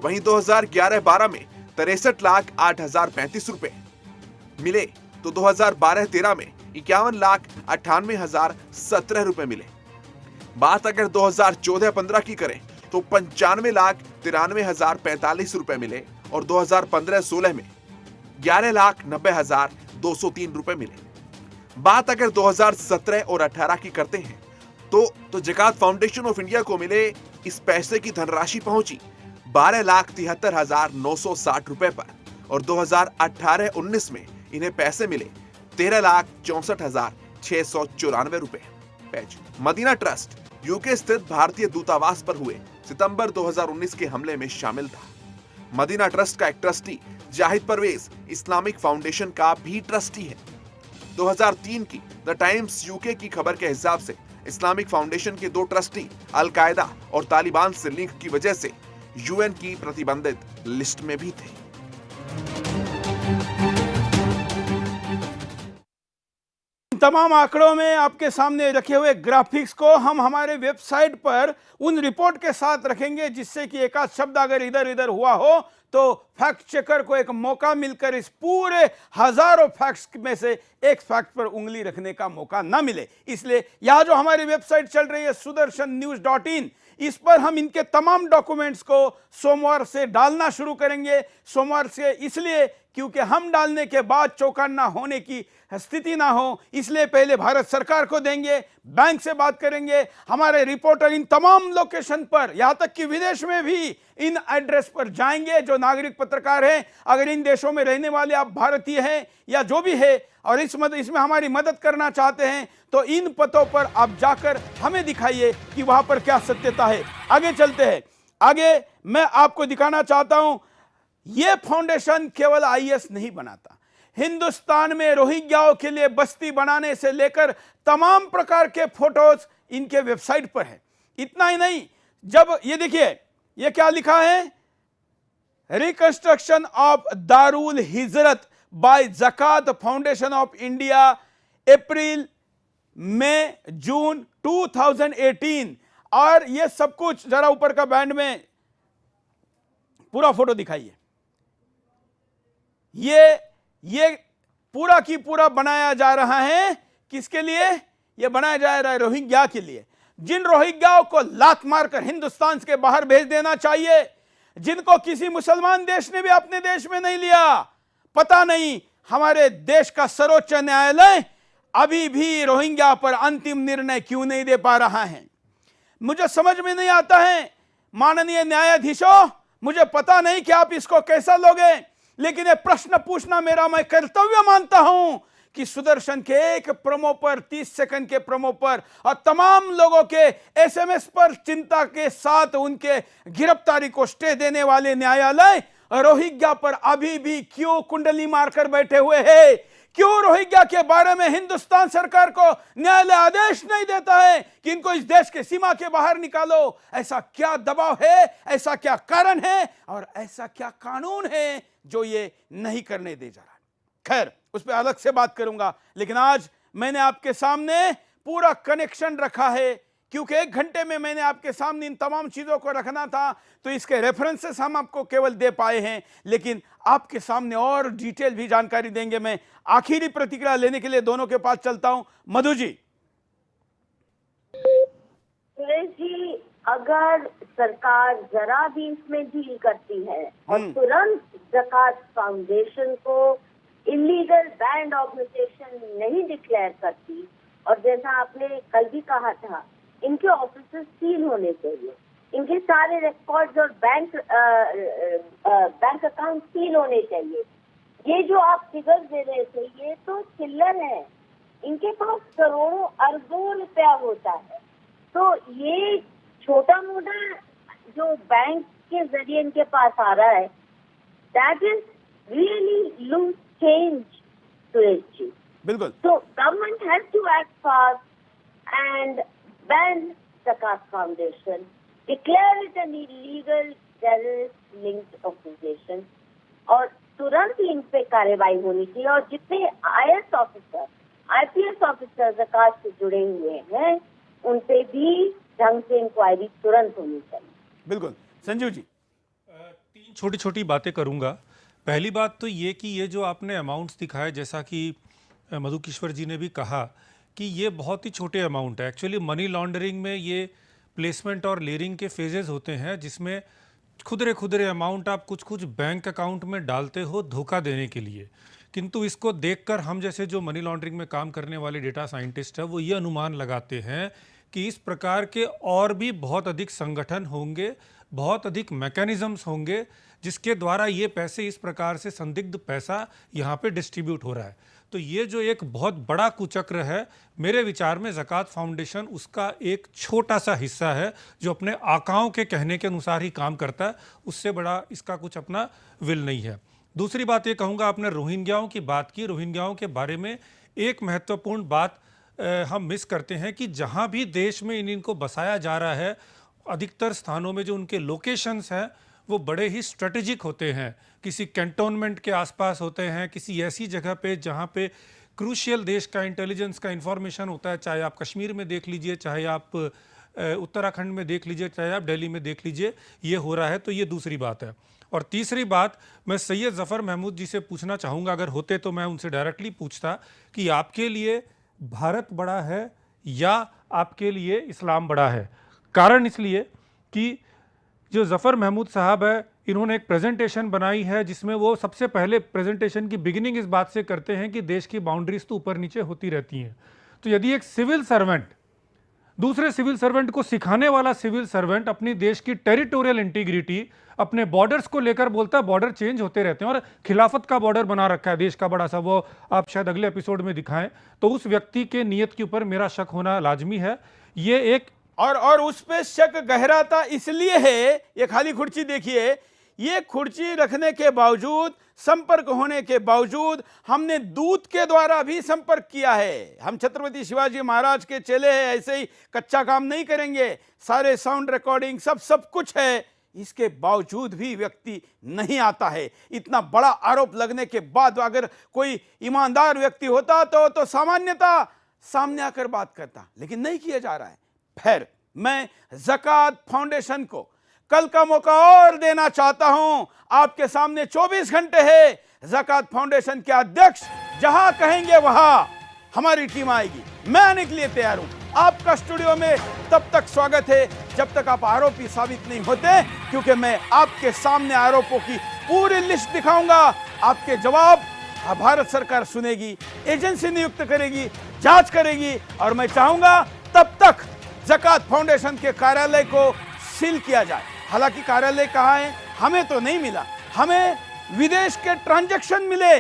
वहीं 2011-12 में 63,08,035 रुपए मिले, तो 2012-13 में 51,98,017 रुपए मिले। बात अगर 2014-15 की करें तो 95,93,045 रुपए मिले और 2015-16 में 11,90,203 रुपए मिले। बात अगर 2017 और 18 की करते हैं तो जकात फाउंडेशन ऑफ इंडिया को मिले इस पैसे की धनराशि पहुंची 12,73,960 रुपए पर और 2018-19 में इन्हें पैसे मिले 13,64,694 रुपए। मदीना ट्रस्ट यूके स्थित भारतीय दूतावास पर हुए सितंबर 2019 के हमले में शामिल था। मदीना ट्रस्ट का एक trustee Zahid Parvez Islamic Foundation का भी ट्रस्टी है। 2003 की द टाइम्स यूके की खबर के हिसाब से इस्लामिक फाउंडेशन के 2 ट्रस्टी अल कायदा और तालिबान से लिंक की वजह से यूएन की प्रतिबंधित लिस्ट में भी थे। तमाम आंकड़ों में आपके सामने रखे हुए ग्राफिक्स को हम हमारे वेबसाइट पर उन रिपोर्ट के साथ रखेंगे, जिससे कि एक आध शब्द अगर इधर उधर हुआ हो तो फैक्ट चेकर को एक मौका मिलकर इस पूरे हजारों फैक्ट्स में से एक फैक्ट पर उंगली रखने का मौका ना मिले। इसलिए यहां जो हमारी वेबसाइट चल रही है sudarshannews.in, इस पर हम इनके तमाम डॉक्यूमेंट्स को सोमवार से डालना शुरू करेंगे। सोमवार से इसलिए क्योंकि हम डालने के बाद चौकन्ना होने की स्थिति ना हो, इसलिए पहले भारत सरकार को देंगे, बैंक से बात करेंगे। हमारे रिपोर्टर इन तमाम लोकेशन पर, यहां तक कि विदेश में भी इन एड्रेस पर जाएंगे। जो नागरिक पत्रकार हैं, अगर इन देशों में रहने वाले आप भारतीय हैं या जो भी है और इसमें हमारी मदद करना चाहते हैं, तो इन पतों पर आप जाकर हमें दिखाइए कि वहां पर क्या सत्यता है। आगे चलते हैं। आगे मैं आपको दिखाना चाहता हूं, यह फाउंडेशन केवल आईएएस नहीं बनाता। हिंदुस्तान में रोहिंग्याओं के लिए बस्ती बनाने से लेकर तमाम प्रकार के फोटोज इनके वेबसाइट पर है। इतना ही नहीं, जब ये देखिए, ये क्या लिखा है, रिकंस्ट्रक्शन ऑफ दारुल हिजरत बाय जकात फाउंडेशन ऑफ इंडिया अप्रैल मई जून 2018। और ये सब कुछ जरा ऊपर का बैंड में पूरा फोटो दिखाइए। ये पूरा की पूरा बनाया जा रहा है किसके लिए? ये बनाया जा रहा है रोहिंग्या के लिए, जिन रोहिंग्याओं को लात मारकर हिंदुस्तान के बाहर भेज देना चाहिए, जिनको किसी मुसलमान देश ने भी अपने देश में नहीं लिया। पता नहीं हमारे देश का सर्वोच्च न्यायालय अभी भी रोहिंग्या पर अंतिम निर्णय क्यों नहीं दे पा रहा है। मुझे समझ में नहीं आता है माननीय न्यायाधीशों, मुझे पता नहीं कि आप इसको कैसा लोगे, लेकिन ये प्रश्न पूछना मेरा मैं कर्तव्य मानता हूं कि सुदर्शन के एक प्रोमो पर, 30 सेकंड के प्रोमो पर और तमाम लोगों के एसएमएस पर चिंता के साथ उनके गिरफ्तारी को स्टे देने वाले न्यायालय रोहिंग्या पर अभी भी क्यों कुंडली मारकर बैठे हुए हैं? क्यों रोहिंग्या के बारे में हिंदुस्तान सरकार को न्यायालय आदेश नहीं देता है कि इनको इस देश के सीमा के बाहर निकालो? ऐसा क्या दबाव है, ऐसा क्या कारण है और ऐसा क्या कानून है जो ये नहीं करने दे जा रहा? खैर, उस पर अलग से बात करूंगा, लेकिन आज मैंने आपके सामने पूरा कनेक्शन रखा है क्योंकि 1 घंटे में मैंने आपके सामने इन तमाम चीज़ों को रखना था, तो इसके रेफरेंसेस हम आपको केवल दे पाए हैं, लेकिन आपके सामने और डिटेल भी जानकारी देंगे। मैं आखिरी प्रतिक्रिया लेने के लिए दोनों के पास चलता हूं। मधु जी। सुरेश जी, अगर सरकार जरा भी इसमें ढील करती है और तुरंत ज़कात फाउंडेशन को इलीगल बैंड ऑर्गेनाइजेशन नहीं डिक्लेयर करती, और जैसा आपने कल भी कहा था, इनके ऑफिस सील होने चाहिए, इनके सारे रिकॉर्ड्स और बैंक अकाउंट सील होने चाहिए। ये जो आप फिगर दे रहे थे, ये तो चिल्लर है, इनके पास करोड़ों अरबों रुपया होता है। तो ये छोटा मोटा जो बैंक के जरिए इनके पास आ रहा है, that is really loose change, Suresh ji. बिल्कुल। So government has to act fast and ban Zakat Foundation, declare it an illegal terrorist-linked organization, और तुरंत इन पे कार्रवाई होनी चाहिए। और जितने IAS ऑफिसर, IPS ऑफिसर ज़कात से जुड़े हुए हैं, उन पे भी ढंग से इंक्वायरी तुरंत होनी चाहिए। बिल्कुल। संजीव जी। 3 छोटी छोटी बातें करूंगा। पहली बात तो ये कि ये जो आपने अमाउंट्स दिखाए, जैसा कि मधु किश्वर जी ने भी कहा कि ये बहुत ही छोटे अमाउंट है। एक्चुअली मनी लॉन्ड्रिंग में ये प्लेसमेंट और लेयरिंग के फेजेस होते हैं, जिसमें खुदरे अमाउंट आप कुछ बैंक अकाउंट में डालते हो धोखा देने के लिए। किंतु इसको देखकर हम जैसे जो मनी लॉन्ड्रिंग में काम करने वाले डेटा साइंटिस्ट हैं, वो ये अनुमान लगाते हैं कि इस प्रकार के और भी बहुत अधिक संगठन होंगे, बहुत अधिक मैकेनिज्म्स होंगे, जिसके द्वारा ये पैसे इस प्रकार से संदिग्ध पैसा यहाँ पे डिस्ट्रीब्यूट हो रहा है। तो ये जो एक बहुत बड़ा कुचक्र है, मेरे विचार में ज़कात फाउंडेशन उसका एक छोटा सा हिस्सा है, जो अपने आकाओं के कहने के अनुसार ही काम करता है। उससे बड़ा इसका कुछ अपना विल नहीं है। दूसरी बात ये कहूँगा, आपने रोहिंग्याओं की बात की। रोहिंग्याओं के बारे में एक महत्वपूर्ण बात हम मिस करते हैं कि जहाँ भी देश में इनको बसाया जा रहा है, अधिकतर स्थानों में जो उनके लोकेशंस हैं वो बड़े ही स्ट्रेटेजिक होते हैं। किसी कैंटोनमेंट के आसपास होते हैं, किसी ऐसी जगह पे जहाँ पे क्रूशियल देश का इंटेलिजेंस का इंफॉर्मेशन होता है। चाहे आप कश्मीर में देख लीजिए, चाहे आप उत्तराखंड में देख लीजिए, चाहे आप दिल्ली में देख लीजिए, ये हो रहा है। तो ये दूसरी बात है। और तीसरी बात, मैं सैयद ज़फ़र महमूद जी से पूछना चाहूँगा, अगर होते तो मैं उनसे डायरेक्टली पूछता कि आपके लिए भारत बड़ा है या आपके लिए इस्लाम बड़ा है। कारण इसलिए कि जो ज़फ़र महमूद साहब है, इन्होंने एक प्रेजेंटेशन बनाई है, जिसमें वो सबसे पहले प्रेजेंटेशन की बिगिनिंग इस बात से करते हैं कि देश की बाउंड्रीज तो ऊपर नीचे होती रहती हैं। तो यदि एक सिविल सर्वेंट दूसरे सिविल सर्वेंट को सिखाने वाला सिविल सर्वेंट अपनी देश की टेरिटोरियल इंटीग्रिटी, अपने बॉर्डर्स को लेकर बोलता है बॉर्डर चेंज होते रहते हैं और खिलाफत का बॉर्डर बना रखा है देश का बड़ा सा, वो आप शायद अगले एपिसोड में दिखाएं, तो उस व्यक्ति के नीयत के ऊपर मेरा शक होना लाजमी है। ये एक और उस पे शक गहराता इसलिए है, ये खाली कुर्सी देखिए, ये कुर्सी रखने के बावजूद, संपर्क होने के बावजूद, हमने दूत के द्वारा भी संपर्क किया है। हम छत्रपति शिवाजी महाराज के चेले हैं, ऐसे ही कच्चा काम नहीं करेंगे। सारे साउंड रिकॉर्डिंग सब कुछ है, इसके बावजूद भी व्यक्ति नहीं आता है। इतना बड़ा आरोप लगने के बाद अगर कोई ईमानदार व्यक्ति होता तो सामान्यता सामने आकर बात करता, लेकिन नहीं किया जा रहा है। फिर मैं ज़कात फाउंडेशन को कल का मौका और देना चाहता हूं। आपके सामने 24 घंटे है। ज़कात फाउंडेशन के अध्यक्ष जहां कहेंगे वहां हमारी टीम आएगी। मैं आने के लिए तैयार हूं। आपका स्टूडियो में तब तक स्वागत है जब तक आप आरोपी साबित नहीं होते, क्योंकि मैं आपके सामने आरोपों की पूरी लिस्ट दिखाऊंगा। आपके जवाब भारत सरकार सुनेगी, एजेंसी नियुक्त करेगी, जांच करेगी, और मैं चाहूंगा तब तक ज़कात फाउंडेशन के कार्यालय को सील किया जाए। हालांकि कार्यालय कहाँ है हमें तो नहीं मिला, हमें विदेश के ट्रांजैक्शन मिले,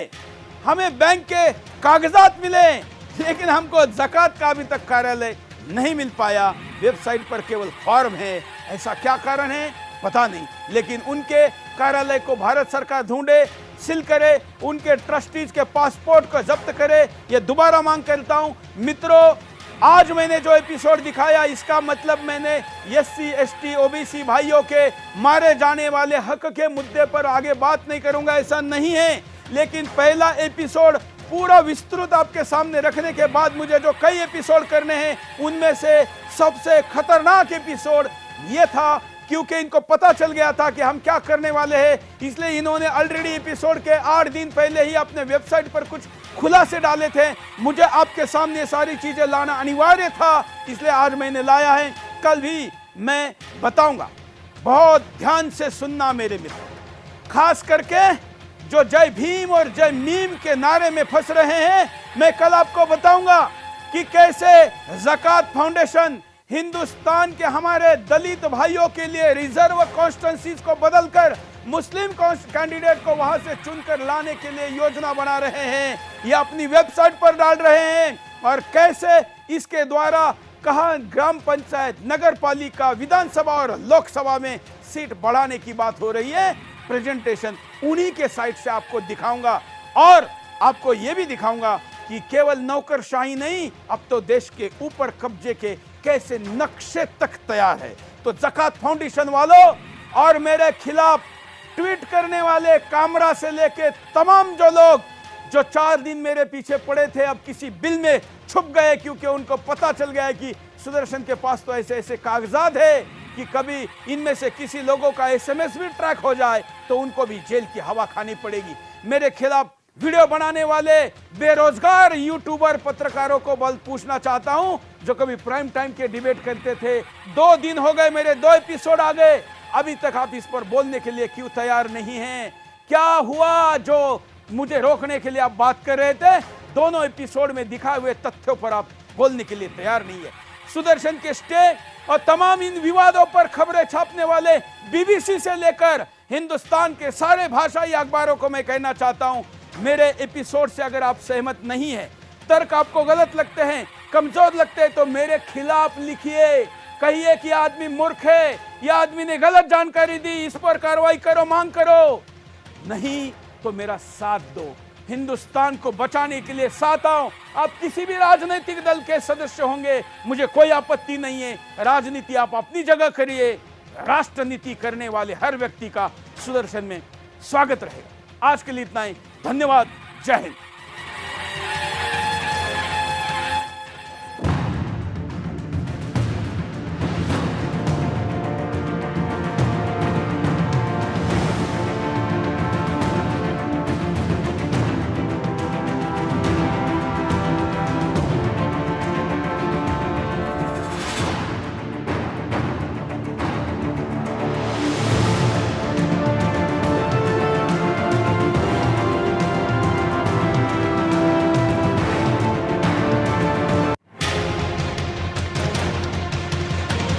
हमें बैंक के कागजात मिले, लेकिन हमको ज़कात का अभी तक कार्यालय नहीं मिल पाया। वेबसाइट पर केवल फॉर्म है। ऐसा क्या कारण है पता नहीं, लेकिन उनके कार्यालय को भारत सरकार ढूंढे, सील करे, उनके ट्रस्टीज के पासपोर्ट को जब्त करे। ये दोबारा मांग करता हूं मित्रों, आज मैंने जो एपिसोड दिखाया, इसका मतलब मैंने SC ST OBC भाइयों के मारे जाने वाले हक के मुद्दे पर आगे बात नहीं करूंगा, ऐसा नहीं है। लेकिन पहला एपिसोड पूरा विस्तृत आपके सामने रखने के बाद मुझे जो कई एपिसोड करने हैं उनमें से सबसे खतरनाक एपिसोड ये था, क्योंकि इनको पता चल गया था कि हम क्या करने वाले हैं, इसलिए इन्होंने ऑलरेडी एपिसोड के 8 दिन पहले ही अपने वेबसाइट पर कुछ खुलासे डाले थे। मुझे आपके सामने सारी चीजें लाना अनिवार्य था, इसलिए आज मैंने लाया है। कल भी मैं बताऊंगा, बहुत ध्यान से सुनना मेरे मित्र, खास करके जो जय भीम और जय मीम के नारे में फंस रहे हैं। मैं कल आपको बताऊंगा कि कैसे ज़कात फाउंडेशन हिंदुस्तान के हमारे दलित भाइयों के लिए रिजर्व कॉन्स्टिट्यूंसीज को बदलकर मुस्लिम कैंडिडेट को वहां से चुनकर लाने के लिए योजना बना रहे हैं, ये अपनी वेबसाइट पर डाल रहे हैं। और कैसे इसके द्वारा कहां ग्राम पंचायत, नगर पालिका, विधानसभा और लोकसभा में सीट बढ़ाने की बात हो रही है। प्रेजेंटेशन उन्हीं के साइट से आपको दिखाऊंगा और आपको यह भी दिखाऊंगा कि केवल नौकरशाही नहीं, अब तो देश के ऊपर कब्जे के कैसे नक्शे तक तैयार है। तो ज़कात फाउंडेशन वालों और मेरे खिलाफ ट्वीट करने वाले कामरा से लेके तमाम जो लोग जो 4 दिन मेरे पीछे पड़े थे, अब किसी बिल में छुप गए, क्योंकि उनको पता चल गया है कि सुदर्शन के पास तो ऐसे ऐसे कागजात है कि कभी इनमें से किसी लोगों का एसएमएस भी ट्रैक हो जाए तो उनको भी जेल की हवा खानी पड़ेगी। मेरे खिलाफ वीडियो बनाने वाले बेरोजगार यूट्यूबर पत्रकारों को बल पूछना चाहता हूं, जो कभी प्राइम टाइम के डिबेट करते थे। 2 दिन हो गए, मेरे 2 एपिसोड आ गए, अभी तक आप इस पर बोलने के लिए क्यों तैयार नहीं हैं? क्या हुआ जो मुझे रोकने के लिए आप बात कर रहे थे? दोनों एपिसोड में दिखाए हुए तथ्यों पर आप बोलने के लिए तैयार नहीं है। सुदर्शन के स्टे और तमाम इन विवादों पर खबरें छापने वाले बीबीसी से लेकर हिंदुस्तान के सारे भाषाई अखबारों को मैं कहना चाहता हूं, मेरे एपिसोड से अगर आप सहमत नहीं है, तर्क आपको गलत लगते हैं, कमजोर लगते हैं, तो मेरे खिलाफ लिखिए, कहिए कि आदमी मूर्ख है, यह आदमी ने गलत जानकारी दी, इस पर कार्रवाई करो, मांग करो। नहीं तो मेरा साथ दो, हिंदुस्तान को बचाने के लिए साथ आओ। आप किसी भी राजनीतिक दल के सदस्य होंगे, मुझे कोई आपत्ति नहीं है। राजनीति आप अपनी जगह करिए, राष्ट्रनीति करने वाले हर व्यक्ति का सुदर्शन में स्वागत रहेगा। आज के लिए इतना ही, धन्यवाद, जय हिंद।